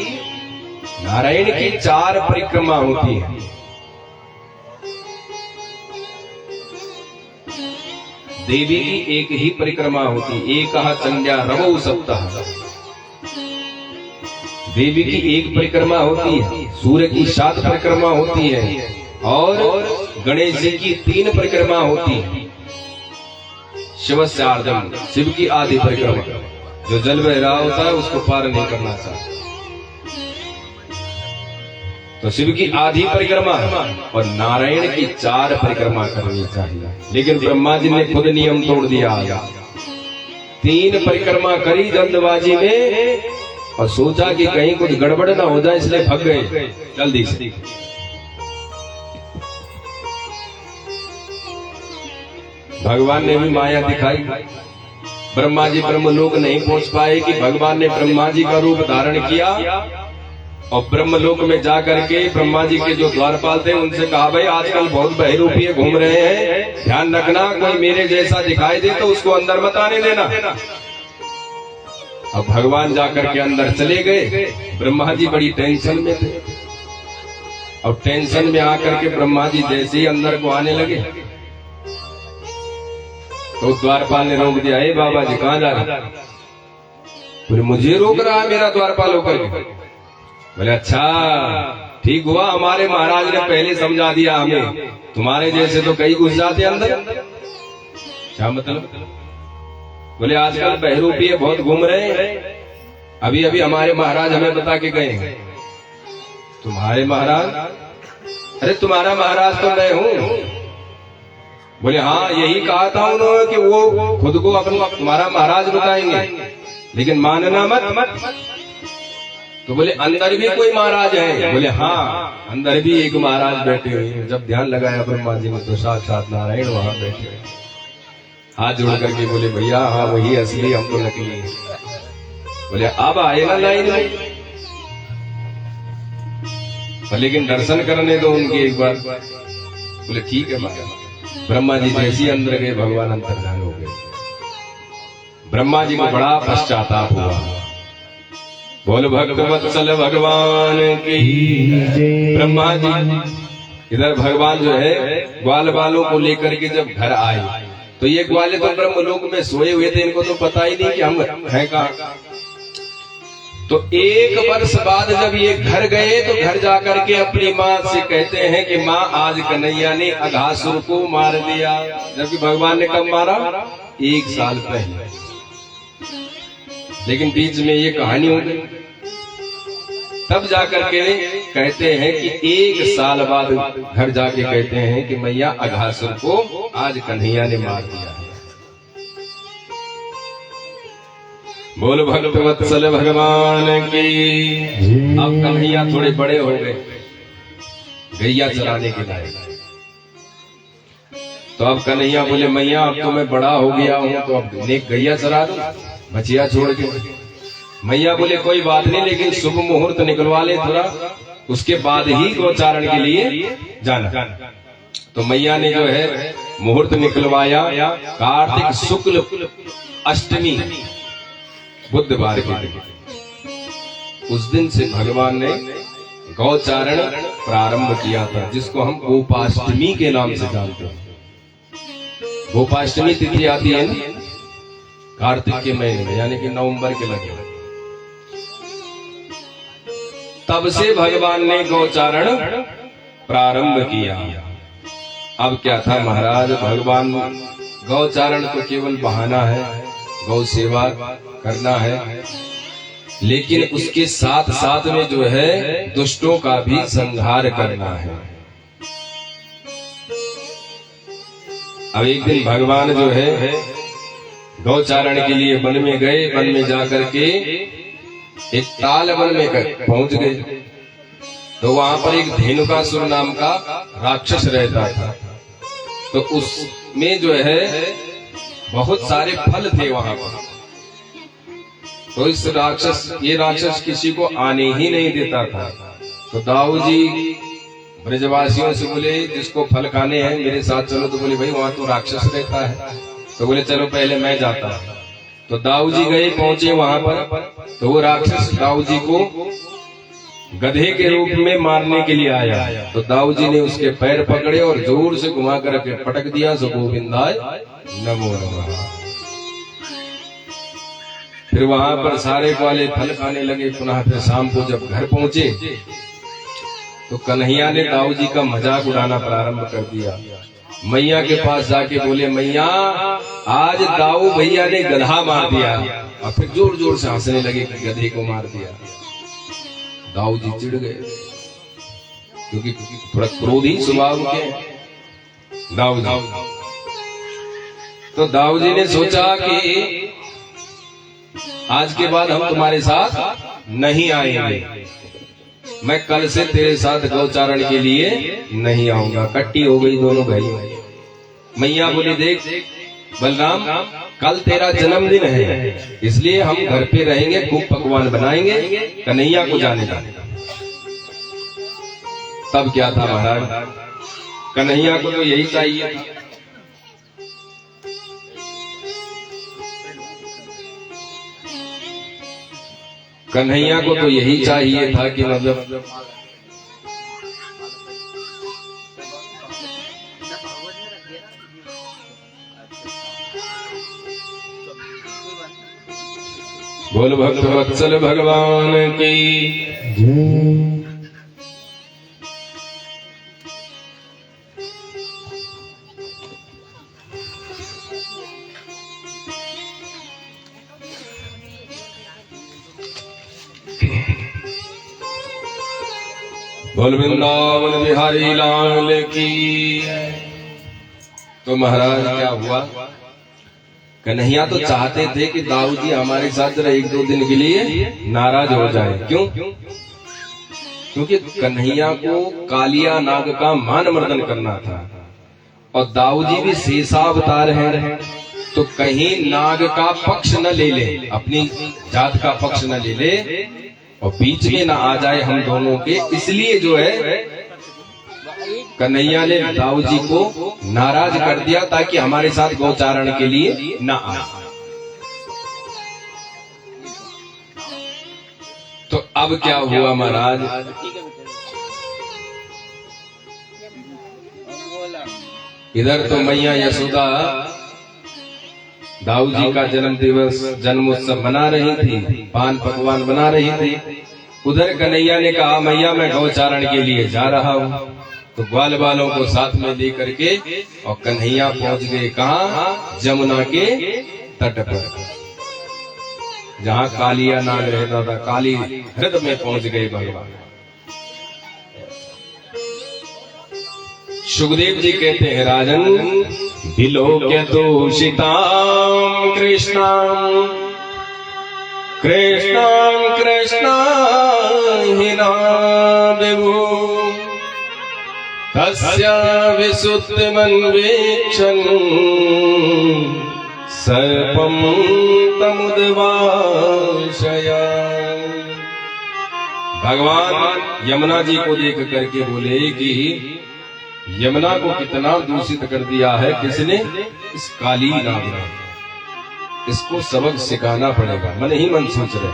नारायण की 4 परिक्रमा होती है। देवी की एक ही परिक्रमा होती, एकः चंड्या रवौ सप्ताह। देवी की एक परिक्रमा होती है, सूर्य की 7 परिक्रमा होती है, और गणेश जी की 3 परिक्रमा होती है। शिवस्य आर्धम, शिव की आधी परिक्रमा, जो जल बह रहा होता है उसको पार नहीं करना चाहिए। तो शिव की आधी परिक्रमा और नारायण की 4 परिक्रमा करनी चाहिए, लेकिन ब्रह्मा जी ने खुद नियम तोड़ दिया। 3 परिक्रमा करी जल्दबाजी में और सोचा कि कहीं कुछ गड़बड़ ना हो जाए, इसलिए भाग गए जल्दी से। भगवान ने भी माया दिखाई। ब्रह्मा जी ब्रह्मलोक नहीं पहुंच पाए कि भगवान ने ब्रह्मा जी का रूप धारण किया और ब्रह्मलोक में जाकर के ब्रह्मा जी के जो द्वारपाल थे उनसे कहा, भाई आजकल बहुत बहरूपीय घूम रहे हैं, ध्यान रखना कोई मेरे जैसा दिखाई दे तो उसको अंदर मत आने देना। अब भगवान जाकर के अंदर चले गए। ब्रह्मा जी बड़ी टेंशन में थे, और टेंशन में आकर के ब्रह्मा जी जैसे ही अंदर को आने लगे तो द्वारपाल ने रोक दिया। हे बाबा जी कहाँ जा रहे? बोले मुझे रोक रहा है मेरा द्वारपाल होकर के। बोले अच्छा ठीक हुआ, हमारे महाराज ने पहले समझा दिया हमें, तुम्हारे जैसे तो कई घुस जाते अंदर। क्या मतलब? बोले आजकल बहरूपीय बहुत घूम रहे हैं, अभी अभी हमारे महाराज हमें बता के गए। तुम्हारे महाराज? अरे तुम्हारा महाराज तो मैं हूँ। बोले हाँ यही कहा था उन्होंने कि वो खुद को अपना तुम्हारा महाराज बताएंगे, लेकिन मानना मत। तो बोले अंदर भी कोई महाराज है? बोले हाँ अंदर भी एक महाराज बैठे हुए हैं। जब ध्यान लगाया ब्रह्मा जी ने तो साक्षात नारायण वहां बैठे हुए, हाथ जोड़ करके बोले भैया हाँ वही असली, हम तो नकली हैं। बोले अब आए ना लाइन में, लेकिन दर्शन करने दो उनके एक बार। बोले ठीक है महाराज। ब्रह्मा जी जैसे अंदर गए भगवान अंतर्धान हो गए। ब्रह्मा जी को बड़ा पश्चाताप हुआ। बोल भक्त वत्सल भगवान की ब्रह्मा जी इधर भगवान जो है ग्वाल बालों को लेकर के जब घर आए तो ये ग्वाले तो ब्रह्मलोक में सोए हुए थे, इनको तो पता ही नहीं कि हम हैं कहाँ। तो 1 वर्ष बाद जब ये घर गए तो घर जाकर के अपनी माँ से कहते हैं कि माँ आज कन्हैया ने अघासुर को मार दिया। जबकि भगवान ने कब मारा? 1 साल पहले। लेकिन बीच में ये कहानी हो गई। तब जाकर के कहते हैं कि 1 साल बाद घर जाके कहते हैं कि मैया अघासुर को आज कन्हैया ने मार दिया है। बोल भक्त वत्सल भगवान की। अब कन्हैया थोड़े बड़े हो गए, गैया चराने के लायक। तो अब कन्हैया बोले मैया अब तो मैं बड़ा हो गया हूँ, तो अब गैया चरा दो, बचिया छोड़ के। मैया बोले कोई बात नहीं, लेकिन शुभ मुहूर्त निकलवा ले थोड़ा, उसके बाद ही गोचारण के लिए जाना। तो मैया ने जो है मुहूर्त निकलवाया कार्तिक शुक्ल अष्टमी बुधवार के दिन। उस दिन से भगवान ने गौचारण प्रारंभ किया था, जिसको हम गोपाष्टमी के नाम से जानते हैं। गोपाष्टमी तिथि आती है ना कार्तिक के महीने में, यानी कि नवंबर के लगे। तब से भगवान ने गौचारण प्रारंभ किया। अब क्या था महाराज, भगवान गौचारण तो केवल बहाना है, गौ सेवा करना है, लेकिन उसके साथ साथ में जो है दुष्टों का भी संहार करना है। अब एक दिन भगवान जो है गौचारण के लिए वन में गए। वन में जाकर के एक ताल वन में पहुंच गए तो वहां पर एक धेनुकासुर नाम का राक्षस रहता था। तो उसमें जो है बहुत सारे फल थे वहां पर। तो ये राक्षस किसी को आने ही नहीं देता था। तो दाऊ जी ब्रजवासियों से बोले जिसको फल खाने हैं मेरे साथ चलो। तो बोले भाई वहां तो राक्षस रहता है। तो बोले चलो पहले मैं जाता हूं। तो दाऊ जी गए, पहुंचे वहां पर तो वो राक्षस दाऊ जी को गधे के रूप में मारने के लिए आया। तो दाऊ जी ने उसके पैर पकड़े और जोर से घुमा करके पटक दिया। सो गोविंदाय नमो नमः। फिर वहां पर सारे वाले फल खाने लगे। पुनः फिर शाम को जब घर पहुंचे तो कन्हैया ने दाऊ जी का मजाक उड़ाना प्रारंभ कर दिया। मैया के पास जाके बोले मैया आज दाऊ भैया ने गधा मार दिया। और फिर जोर जोर से हंसने लगे कि गधे को मार दिया। दाऊ जी चिढ़ गए क्योंकि थोड़ा क्रोधी स्वभाव के दाऊ जी। तो दाऊ जी ने सोचा कि आज के बाद हम तुम्हारे साथ नहीं आएंगे, मैं कल से तेरे साथ गौचारण के लिए नहीं आऊंगा। कट्टी हो गई दोनों भाई। मैया बोली देख बलराम कल तेरा जन्मदिन है, इसलिए हम घर पे रहेंगे, खूब पकवान बनाएंगे, कन्हैया को जाने का। तब क्या था महाराज, कन्हैया को तो यही चाहिए था। कन्हैया को तो यही चाहिए था कि मतलब बोल भक्त वत्सल भगवान की। बोल वृंदावन बिहारी लाल की। तो महाराज क्या हुआ, कन्हैया तो चाहते थे कि दाऊ जी हमारे साथ जरा 1-2 दिन के लिए नाराज हो जाए। क्यों? क्योंकि कन्हैया को कालिया नाग का मान मर्दन करना था और दाऊ जी भी शेषावतार हैं, तो कहीं नाग का पक्ष न ले ले, अपनी जात का पक्ष न ले ले और बीच में ना आ जाए हम दोनों के। इसलिए जो है कन्हैया ने दाऊ जी को नाराज कर दिया ताकि हमारे साथ गौचारण के लिए ना आए। तो अब क्या हुआ महाराज, इधर तो मैया यशोदा दाऊ जी का जन्म दिवस जन्मोत्सव मना रही थी, पान पकवान बना रही थी। उधर कन्हैया ने कहा मैया मैं गौचारण के लिए जा रहा हूँ। तो ग्वाल बालों को साथ में लेकर के और कन्हैया पहुंच गए कहाँ, जमुना के तट पर, जहाँ कालिया नाग रहता था, काली हृदय में पहुंच गए भगवान। सुखदेव जी कहते हैं राजन, विलोक्य दूषितां कृष्णां कृष्णां कृष्णां हिना विभु तस्य विसुप्तिमन्वेक्षन् सर्पं तमुद्वाशय। भगवान यमुना जी को देख करके बोले कि यमुना को कितना दूषित कर दिया है किसने, इस काली नाग ने, इसको सबक सिखाना पड़ेगा। मन ही मन सोच रहे।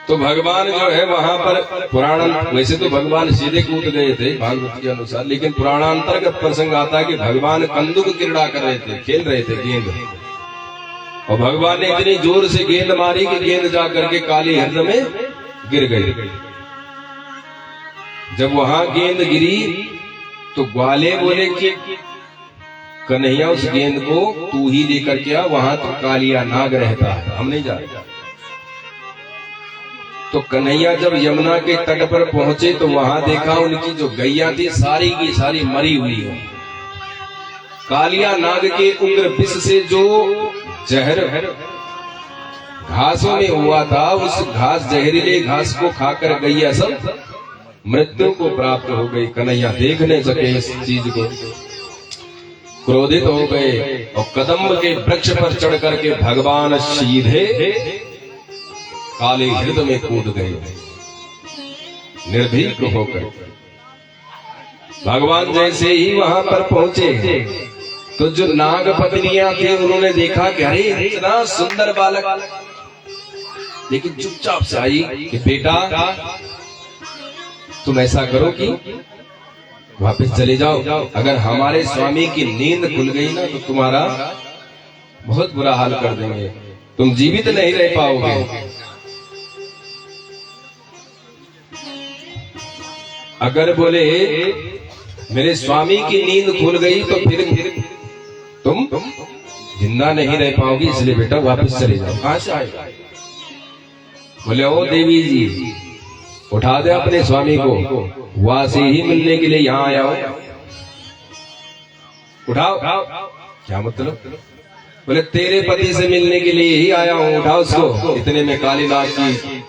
तो भगवान जो है वहां पर पुराण, वैसे तो भगवान सीधे कूद गए थे भागवत के अनुसार, लेकिन पुराणांतर्गत प्रसंग आता है कि भगवान कंदुक क्रीड़ा कर रहे थे, खेल रहे थे गेंद, और भगवान ने इतनी जोर से गेंद मारी कि गेंद जा करके काली हृदय में गिर गई। जब वहां गेंद गिरी तो ग्वाले बोले कि कन्हैया उस गेंद को तू ही लेकर के आ, वहां तो कालिया नाग रहता है, हम नहीं जा। तो कन्हैया जब यमुना के तट पर पहुंचे तो वहां देखा उनकी जो गैया थी सारी की सारी मरी हुई है। कालिया नाग के उग्र विष से जो जहर घासों में हुआ था, उस घास जहरीले घास को खाकर गैया सब मृत्यु को प्राप्त हो गई। कन्हैया देख नहीं सके इस चीज को, क्रोधित हो गए और कदम्ब के वृक्ष पर चढ़ करके भगवान सीधे काली हृदय में कूद गए निर्भीक होकर। भगवान जैसे ही वहां पर पहुंचे तो जो नाग पत्नियां थी उन्होंने देखा कि अरे इतना सुंदर बालक, लेकिन चुपचाप से आई कि बेटा तुम ऐसा करो कि वापस चले जाओ, अगर हमारे स्वामी की नींद खुल गई ना तो तुम्हारा बहुत बुरा हाल कर देंगे, तुम जीवित नहीं रह पाओगे। अगर बोले मेरे स्वामी की नींद खुल गई तो फिर तुम जिंदा नहीं रह पाओगी, इसलिए बेटा वापस चले जाओ। कहां से आए? बोले ओ देवी जी उठा दे अपने स्वामी को, वहां से ही मिलने के लिए यहाँ आया हो। उठाओ। क्या मतलब? बोले तेरे पति से मिलने के लिए ही आया हूँ, उठाओ उसको। इतने में कालीनाथ की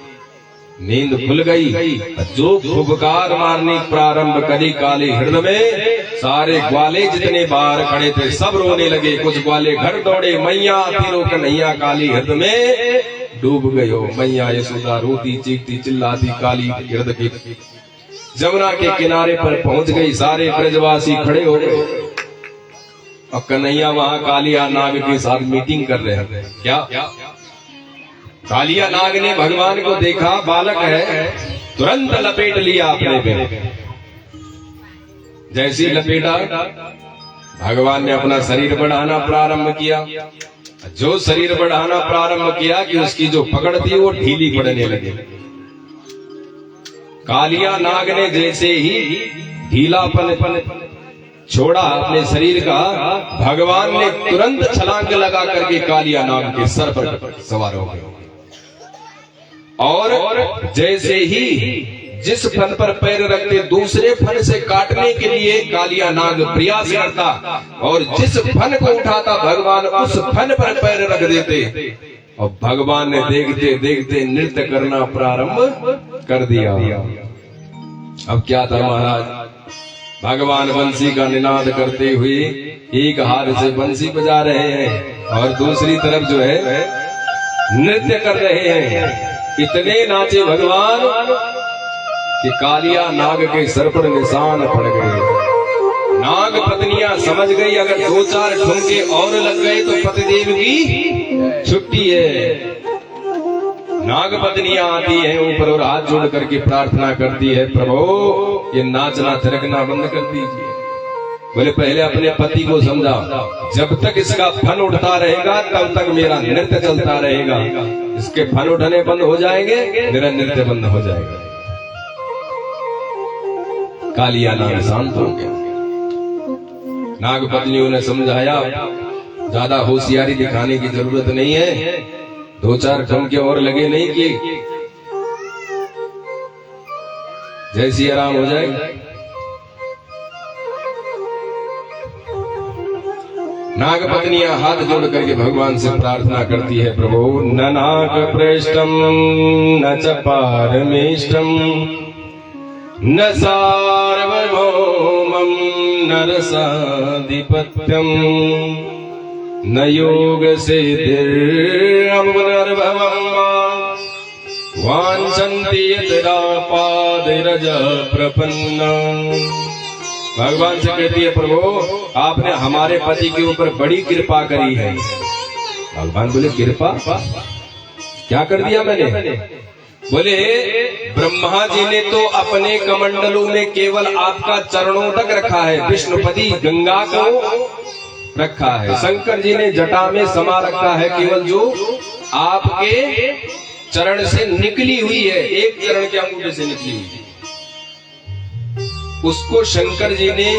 नींद खुल गई, जो फुफकार मारनी प्रारंभ करी काली हृदय में, सारे ग्वाले जितने बाहर खड़े थे सब रोने लगे। कुछ ग्वाले घर दौड़े, मैया तीनों कन्हैया काली हृदय में डूब गए हो। मैया यशोदा रोती चीखती चिल्लाती काली हृदय के जमुना के किनारे पर पहुंच गई। सारे ब्रजवासी खड़े हो गए और कन्हैया वहां कालिया नाग के साथ मीटिंग कर रहे हैं। क्या कालिया नाग ने भगवान को देखा, बालक है, तुरंत लपेट लिया अपने पे। जैसी लपेटा भगवान ने अपना शरीर बढ़ाना प्रारंभ किया। जो शरीर बढ़ाना प्रारंभ किया कि उसकी जो पकड़ थी वो ढीली पड़ने लगी। कालिया नाग ने जैसे ही ढीलापन छोड़ा अपने शरीर का, भगवान ने तुरंत छलांग लगा करके कालिया नाग के सर पर सवार हो गए। और जैसे ही जिस फन पर पैर रखते दूसरे फन से काटने के लिए कालिया नाग प्रयास करता, और जिस फन को उठाता भगवान उस फन पर पैर रख देते, और भगवान ने देखते देखते नृत्य करना प्रारंभ कर दिया। अब क्या था महाराज, भगवान बंसी का निनाद करते हुए एक हाथ से बंसी बजा रहे हैं और दूसरी तरफ जो है नृत्य कर रहे हैं। इतने नाचे भगवान कि कालिया नाग के सर पर निशान पड़ गए। नाग पत्नियां समझ गई अगर 2-4 ठुमके और लग गए तो पतिदेव की छुट्टी है। नाग पत्नियां आती हैं ऊपर और हाथ जोड़ करके प्रार्थना करती है, प्रभु ये नाचना थिरकना बंद कर दीजिए। बोले पहले अपने पति को समझा, जब तक इसका फन उठता रहेगा तब तक मेरा नृत्य चलता रहेगा। इसके फन उठने बंद हो जाएंगे, मेरा नृत्य बंद हो जाएगा। कालिया नाग शांत हो गया। नाग पत्नियों ने समझाया, ज्यादा होशियारी दिखाने की जरूरत नहीं है, 2-4 ठुमके और लगे नहीं कि जैसी आराम हो जाएगा। नाग पत्नियां हाथ जोड़ करके भगवान से प्रार्थना करती है, प्रभु न नाग पृष्ठम न च पारमेष्टम न सार्वभौमं न रसाधिपत्यम न योग सिद्धिर्भवम् वाञ्छन्ति यत्रापादिरज प्रपन्ना। भगवान से कहती है, प्रभु आपने हमारे पति के ऊपर बड़ी कृपा करी है। भगवान बोले, कृपा क्या कर दिया मैंने? बोले ब्रह्मा जी ने तो अपने कमंडलों में केवल आपका चरणों तक रखा है, विष्णुपति गंगा को रखा है, शंकर जी ने जटा में समा रखा है केवल जो आपके चरण से निकली हुई है, एक चरण के अंगूठे से निकली हुई है, उसको शंकर जी ने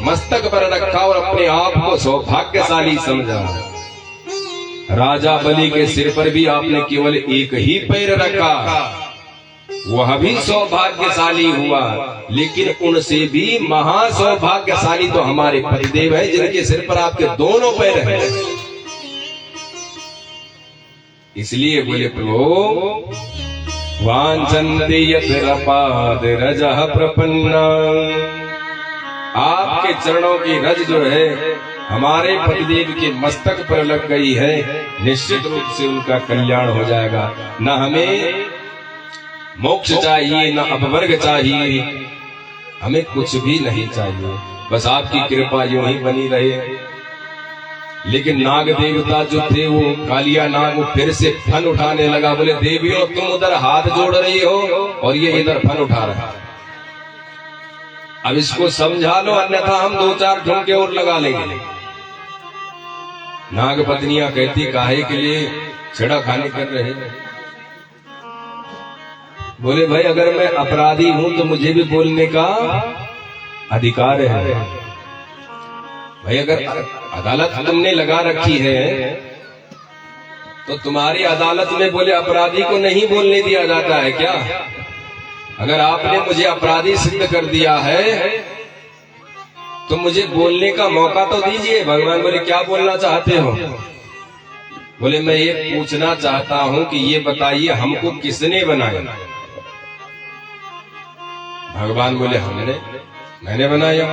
मस्तक पर रखा और अपने आप को सौभाग्यशाली समझा। राजा बलि के सिर पर भी आपने केवल एक ही पैर रखा, वह भी सौभाग्यशाली हुआ, लेकिन उनसे भी महासौभाग्यशाली तो हमारे पतिदेव है जिनके सिर पर आपके दोनों पैर हैं। इसलिए बोले, प्रभु वाञ्छन्ति यत्रापादिरजः प्रपन्ना, आपके चरणों की रज जो है हमारे पतिदेव के मस्तक पर लग गई है, निश्चित रूप से उनका कल्याण हो जाएगा। न हमें मोक्ष चाहिए, न अपवर्ग चाहिए, हमें कुछ भी नहीं चाहिए, बस आपकी कृपा यूं ही बनी रहे। लेकिन नाग देवता जो थे वो कालिया नाग फिर से फन उठाने लगा। बोले, देवियों तुम उधर हाथ जोड़ रही हो और ये इधर फन उठा रहा है, अब इसको समझा लो अन्यथा हम 2-4 ठुमके और लगा लेंगे। नाग पत्नियां कहती, काहे के लिए छेड़ा खानी कर रहे हैं? बोले, भाई अगर मैं अपराधी हूं तो मुझे भी बोलने का अधिकार है। भाई अगर अदालत तुमने लगा रखी है तो तुम्हारी अदालत में बोले अपराधी को नहीं बोलने दिया जाता है क्या? अगर आपने मुझे अपराधी सिद्ध कर दिया है तो मुझे बोलने का मौका तो दीजिए। भगवान बोले, क्या बोलना चाहते हो? बोले, मैं ये पूछना चाहता हूं कि ये बताइए हमको किसने बनाया? भगवान बोले, मैंने बनाया।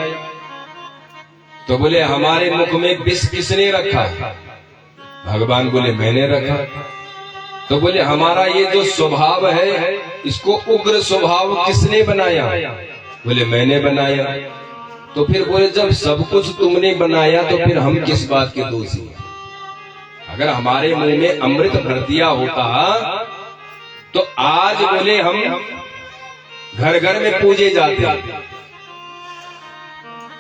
तो बोले, हमारे मुख में विष किसने रखा? भगवान बोले, मैंने रखा। तो बोले, हमारा ये जो स्वभाव है इसको उग्र स्वभाव किसने बनाया? बोले, मैंने बनाया। तो फिर बोले, जब सब कुछ तुमने बनाया तो फिर हम किस बात के दोषी हैं? अगर हमारे मुंह में अमृत भर दिया होता तो आज बोले हम घर घर में पूजे जाते।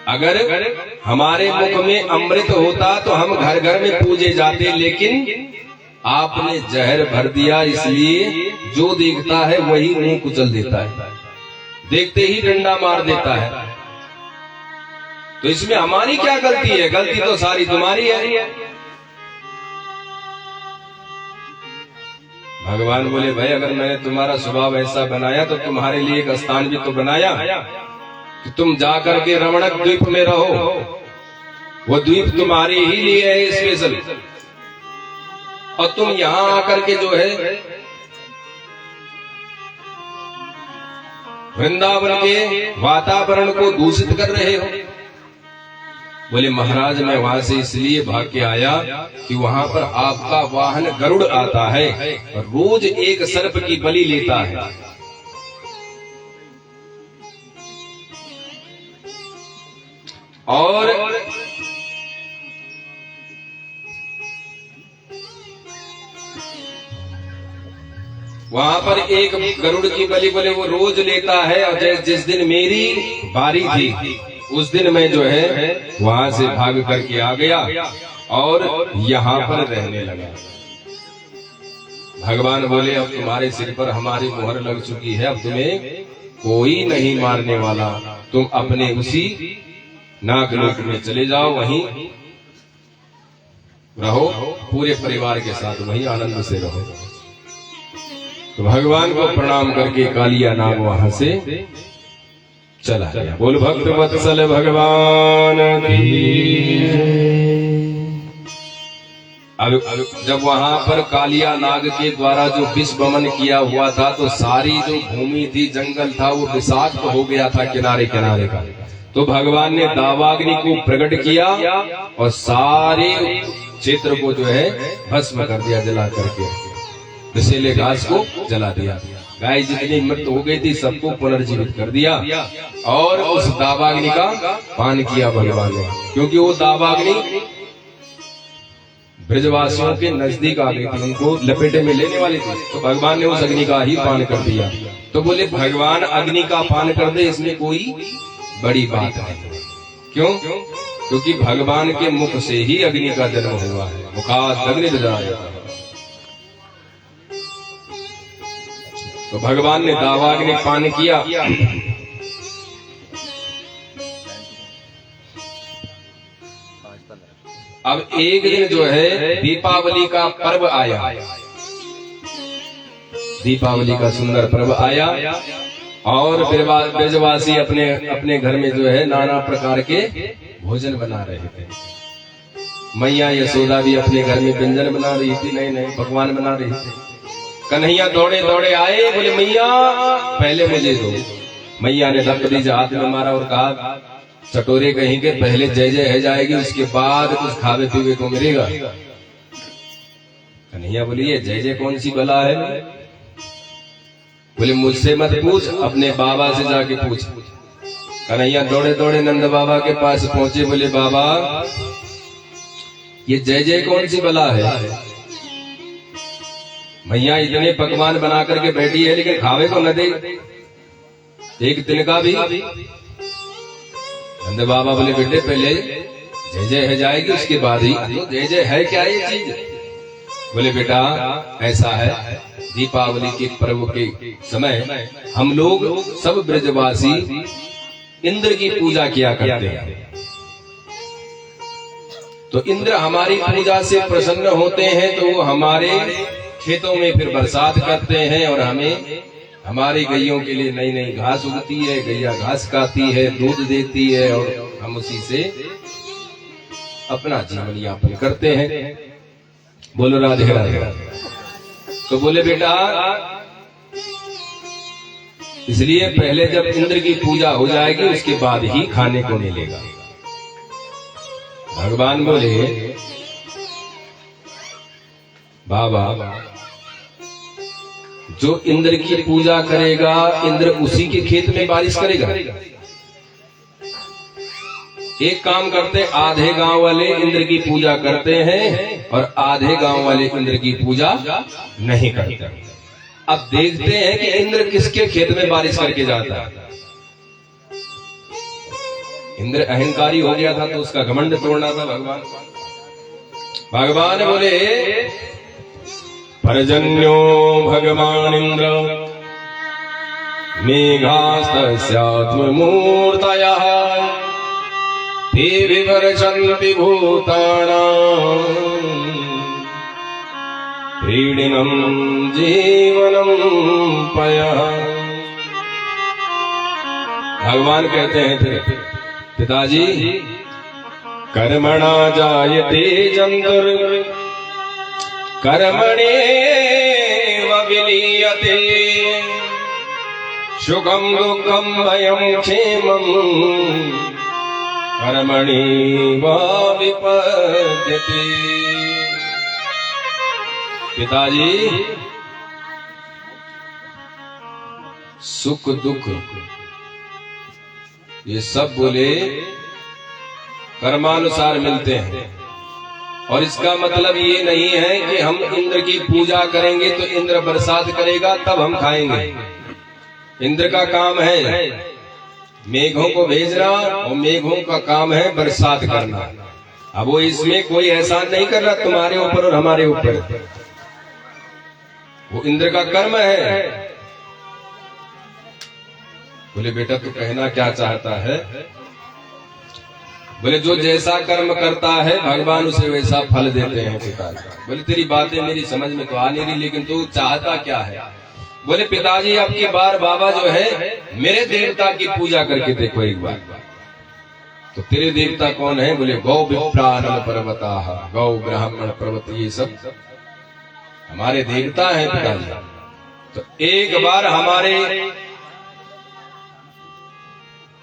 अगर हमारे मुख में अमृत होता तो हम घर घर में पूजे जाते, लेकिन आपने जहर भर दिया, इसलिए जो देखता है वही मुंह कुचल देता है, देखते ही डंडा मार देता है। तो इसमें हमारी क्या गलती है? गलती तो सारी तुम्हारी है। भगवान बोले, भाई अगर मैंने तुम्हारा स्वभाव ऐसा बनाया तो तुम्हारे लिए एक स्थान भी तो बनाया कि तुम जाकर के रमणक द्वीप में रहो। वो द्वीप तुम्हारे ही लिए है स्पेशल, और तुम यहां आकर के जो है वृंदावन के वातावरण को दूषित कर रहे हो। बोले, महाराज मैं वहां से इसलिए भाग के आया कि वहां पर आपका वाहन गरुड़ आता है और रोज एक सर्प की बलि लेता है। और वहां पर एक गरुड़ की बलि बोले वो रोज लेता है, और जिस दिन मेरी बारी थी उस दिन मैं जो है वहां से भाग करके आ गया और यहाँ पर रहने लगा। भगवान बोले अब तुम्हारे सिर पर हमारी मुहर लग चुकी है, अब तुम्हें कोई नहीं मारने वाला, तुम अपने उसी नागलोक में चले जाओ, वहीं रहो, पूरे परिवार के साथ वहीं आनंद से रहो। तो भगवान को प्रणाम करके कालिया नाग वहां से चला गया। बोल भक्त वत्सल भगवान की। अब जब वहां पर कालिया नाग के द्वारा जो विष वमन किया हुआ था, तो सारी जो भूमि थी, जंगल था, वो विषाक्त हो गया था किनारे किनारे का। तो भगवान ने दावाग्नि को प्रकट किया और सारे क्षेत्र को जो है भस्म कर दिया, जला करके विषैले घास को जला दिया। गाय जितनी मृत हो गई थी सबको पुनर्जीवित कर दिया और उस दावाग्नि का पान किया भगवान ने, क्योंकि वो दावाग्नि ब्रजवासियों के नजदीक आ गई थी, उनको लपेटे में लेने वाली थी। तो भगवान ने उस अग्नि का ही पान कर दिया। तो बोले भगवान अग्नि का पान कर दे, इसमें कोई बड़ी बात नहीं। क्यों? क्योंकि भगवान के मुख से ही अग्नि का जन्म हुआ है। मुखात अग्निर्जायते। तो भगवान ने दावाग्नि पान किया। अब एक दिन जो है दीपावली का पर्व आया, दीपावली का सुंदर पर्व आया और ब्रजवासी अपने अपने घर में जो है नाना प्रकार के भोजन बना रहे थे। मैया यशोदा भी अपने घर में व्यंजन बना रही थी, नए नए पकवान बना रही थी। कन्हैया दौड़े दौड़े आए, बोले मैया पहले मुझे दो। मैया ने लकड़ी हाथ में मारा और कहा चटोरे कहीं के पहले जय जय है जाएगी, उसके बाद कुछ खावे पीवे को मिलेगा। कन्हैया बोली ये जय जय कौन सी बला है? बोले मुझसे मत पूछ, अपने बाबा से जाके पूछ। कन्हैया दौड़े दौड़े नंद बाबा के पास पहुंचे, बोले बाबा ये जय जय कौन सी बला है? मैया इतने पकवान बना करके बैठी है लेकिन खावे को न दे एक तिनका भी। नंद बाबा बोले बेटे पहले जय जय है जाएगी, उसके बाद ही तो जय जय है क्या ये चीज? बोले बेटा ऐसा है, दीपावली के पर्व के समय हम लोग सब ब्रजवासी इंद्र की पूजा किया करते हैं। तो इंद्र हमारी पूजा से प्रसन्न होते हैं, तो वो हमारे खेतों में फिर बरसात करते हैं और हमें हमारी गैयों के लिए नई नई घास उगती है, गैया घास खाती है, दूध देती है और हम उसी से अपना जीवन यापन करते हैं। बोलो राधे राधे। तो बोले बेटा इसलिए पहले जब इंद्र की पूजा हो जाएगी उसके बाद ही खाने को मिलेगा। भगवान बोले बाबा जो इंद्र की पूजा करेगा, इंद्र उसी के खेत में बारिश करेगा। एक काम करते, आधे गांव वाले इंद्र की पूजा करते हैं और आधे गांव वाले इंद्र की पूजा नहीं करते। अब देखते हैं कि इंद्र किसके खेत में बारिश करके जाता है। इंद्र अहंकारी हो गया था तो उसका घमंड तोड़ना था भगवान बोले पर्जन्यो भगवान इंद्र मेघास्तस्यात्ममूर्तयः ते विवर्षन्ति भूतानां क्रीडिनं जीवनं पयः। भगवान कहते हैं फिर पिताजी कर्मणा जायते जन्तुर् कर्मणेव विलीयते सुखं दुःखं भयं क्षेमं कर्मणेव विपद्यते। पिताजी सुख दुख ये सब बोले कर्मानुसार मिलते हैं। और इसका मतलब ये नहीं है कि हम इंद्र की पूजा करेंगे तो इंद्र बरसात करेगा तब हम खाएंगे। इंद्र का काम है मेघों को भेजना और मेघों का काम है बरसात करना। अब वो इसमें कोई एहसान नहीं कर रहा तुम्हारे ऊपर और हमारे ऊपर, वो इंद्र का कर्म है। बोले बेटा तू कहना क्या चाहता है? बोले जो जैसा कर्म करता है भगवान उसे वैसा फल देते हैं पिताजी। बोले तेरी बातें मेरी समझ में तो आ नहीं रही, लेकिन तू चाहता क्या है? बोले पिताजी अब की बार बाबा जो है मेरे देवता की पूजा करके देखो एक बार। तो तेरे देवता कौन है? बोले गौ विप्रानल पर्वता, गौ ब्राह्मण पर्वत, ये सब हमारे देवता हैं पिताजी। तो एक बार हमारे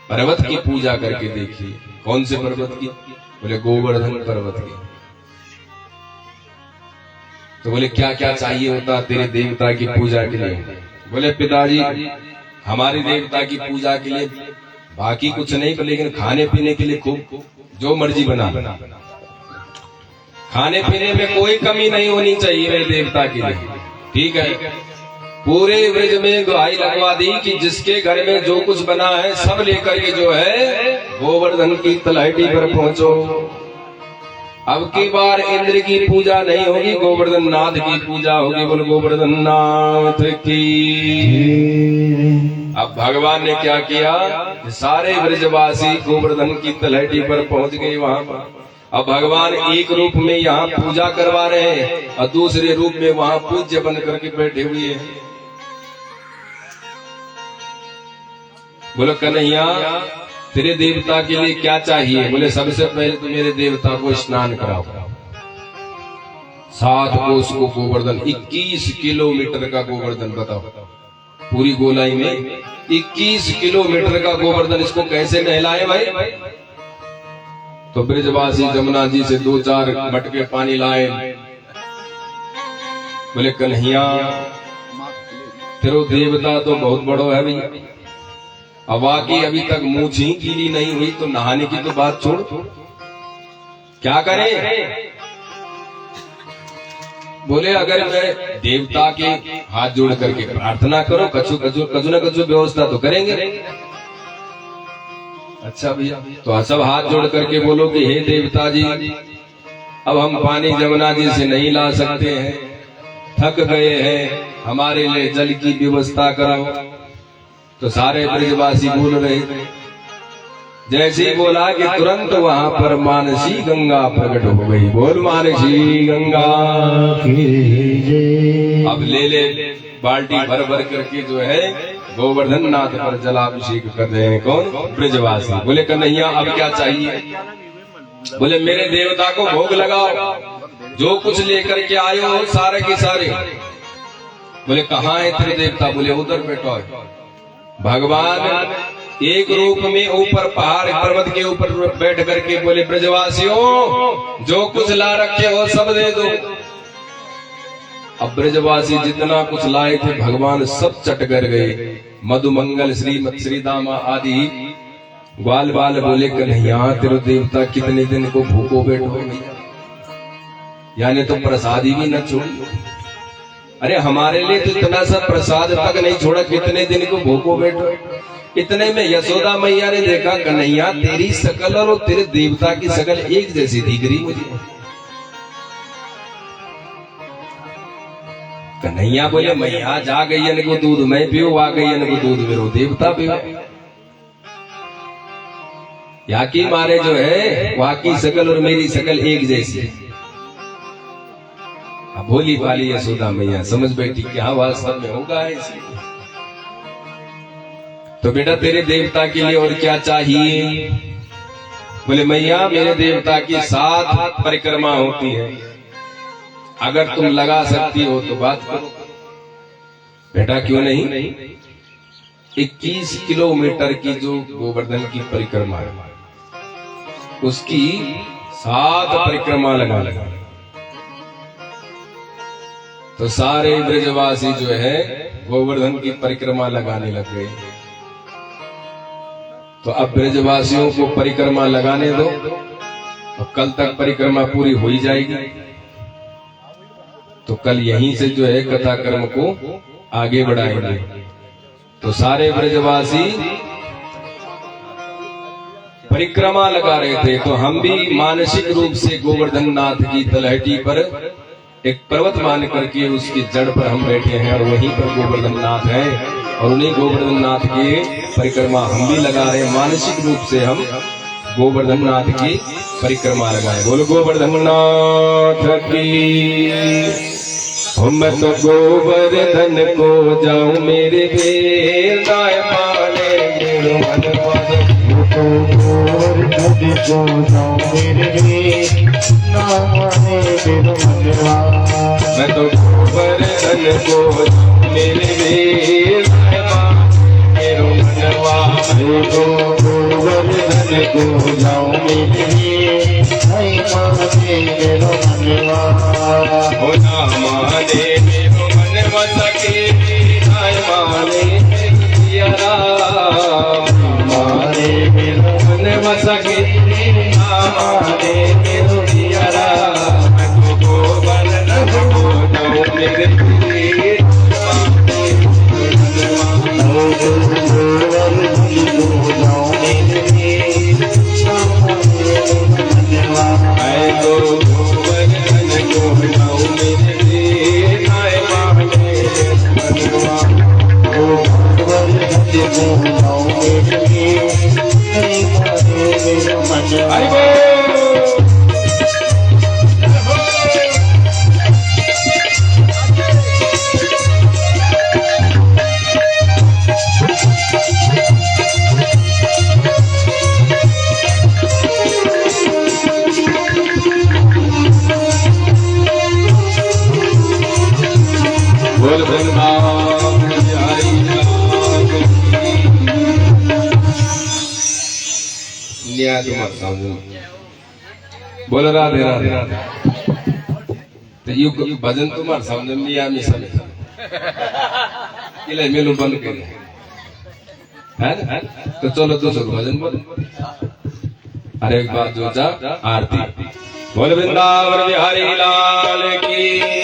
पर्वत की पूजा करके देखिए। कौन से पर्वत की? बोले गोवर्धन पर्वत की। तो बोले क्या क्या चाहिए होता तेरे देवता की पूजा के लिए? बोले पिताजी हमारे देवता की पूजा के लिए बाकी कुछ नहीं, लेकिन खाने पीने के लिए खूब जो मर्जी बना, खाने पीने में कोई कमी नहीं होनी चाहिए मेरे देवता के लिए। ठीक है, पूरे व्रज में गुहाई लगवा दी कि जिसके घर में जो कुछ बना है सब लेकर के जो है गोवर्धन की तलहटी पर पहुंचो। अब की बार इंद्र की पूजा नहीं होगी, गोवर्धन नाथ की पूजा होगी। बोल गोवर्धन नाथ की। अब भगवान ने क्या किया, सारे ब्रजवासी गोवर्धन की तलहटी पर पहुंच गए वहां पर। अब भगवान एक रूप में यहाँ पूजा करवा रहे हैं और दूसरे रूप में वहां पूज्य बन करके बैठे हुए हैं। बोलो कन्हैया तेरे देवता के लिए क्या चाहिए? बोले सबसे पहले तो मेरे देवता को स्नान कराओ। 7 कोस को गोवर्धन, 21 किलोमीटर का गोवर्धन, बताओ पूरी गोलाई में 21 किलोमीटर का गोवर्धन, इसको कैसे नहलाए भाई? तो ब्रजवासी जमुना जी से 2-4 मटके पानी लाए। बोले कन्हैया तेरो देवता तो बहुत बड़ो है भैया, अब वाकई अभी तक मूछ ही गीली नहीं हुई तो नहाने की तो बात छोड़, क्या करें? बोले अगर मैं देवता के हाथ जोड़ करके प्रार्थना करो, कछु न कछु व्यवस्था तो करेंगे। अच्छा भैया, तो सब हाथ जोड़ करके बोलो कि हे देवता जी अब हम पानी जमुना जी से नहीं ला सकते हैं, थक गए हैं, हमारे लिए जल की व्यवस्था करो। तो सारे ब्रजवासी बोल रहे थे। जैसे ही बोला कि तुरंत वहां पर मानसी गंगा प्रकट हो गई। बोल मानसी गंगा की जय। अब ले बाल्टी भर भर करके जो है गोवर्धन नाथ पर जलाभिषेक कर रहे हैं। कौन? ब्रजवासी। बोले कन्हैया अब क्या चाहिए? बोले मेरे देवता को भोग लगाओ, जो कुछ लेकर के आए हो सारे के सारे। बोले कहाँ है तेरे देवता? बोले उधर बैठो है। भगवान एक रूप में ऊपर पहाड़ पर्वत के ऊपर बैठ करके बोले ब्रजवासियों जो कुछ ला रखे हो सब दे दो। अब ब्रजवासी जितना कुछ लाए थे भगवान सब चट कर गए। मधुमंगल श्रीमत श्रीदामा आदि ग्वाल बाल बोले कन्हैया तेरे देवता कितने दिन को भूखो बैठो, यानी तो प्रसादी भी न छोड़ी। अरे हमारे लिए तो इतना सा प्रसाद तक नहीं छोड़ा, कितने दिन को भूखो बैठो। इतने में यशोदा मैया ने देखा कन्हैया तेरी शकल और तेरे देवता की शकल एक जैसी दिख रही मुझे। कन्हैया बोले मैया जा गई को दूध मैं पियो, आ गई को दूध मेरे देवता पियो। या की मारे जो है वहां की शकल और मेरी शकल एक जैसी। भोली भाली यशोदा मैया समझ बैठी कि हाँ वास्तव में होगा ऐसे। तो बेटा तेरे देवता के लिए और क्या चाहिए? बोले मैया मेरे देवता की 7 परिक्रमा होती है, अगर तुम लगा सकती हो तो बात करो। बेटा क्यों नहीं? 21 किलोमीटर की जो गोवर्धन की परिक्रमा है उसकी 7 परिक्रमा लगा। तो सारे ब्रजवासी जो है गोवर्धन की परिक्रमा लगाने लग गए। तो अब ब्रजवासियों को परिक्रमा लगाने दो। और कल तक परिक्रमा पूरी हो ही जाएगी। तो कल यहीं से जो है कथा कर्म को आगे बढ़ाएंगे। तो सारे ब्रजवासी परिक्रमा लगा रहे थे, तो हम भी मानसिक रूप से गोवर्धन नाथ की तलहटी पर एक पर्वत मान करके उसकी जड़ पर हम बैठे हैं और वहीं पर गोवर्धन नाथ है, और उन्हीं गोवर्धन नाथ की परिक्रमा हम भी लगा रहे हैं। मानसिक रूप से हम गोवर्धन नाथ की परिक्रमा लगाए। बोलो गोवर्धन नाथ की। मैं तो गोवर्धन को जाऊं मेरे बेल दाय पाले मेरो मनवास। तो गोवर्धन को जाऊं मेरे बेल नामाने मेरो मनवा। मैं तो गोवर्धन को जाऊं मेरे बेल दाय पाले मेरो मनवास। तो गोवर्धन को जाऊं मेरे बेल नामाने मेरो मनवा। हो ना माने मेरो मनवा सके नाय माने मेरा माने मेरो मनवा सके ना माने मेरो दियारा। मैं तो गोवर्धन को जाऊं मेरे बेल बोल वृंदावन बिहारी लाल की। न्याय तुम्हारे सामने। बोल राधे राधे। तो यू भजन तुम्हारे सामने मिया मिसल इले मेलू बंद कर है। तो चलो दूसरा भजन बोल। अरे एक बात जो जा आरती। बोल वृंदावन बिहारी लाल की।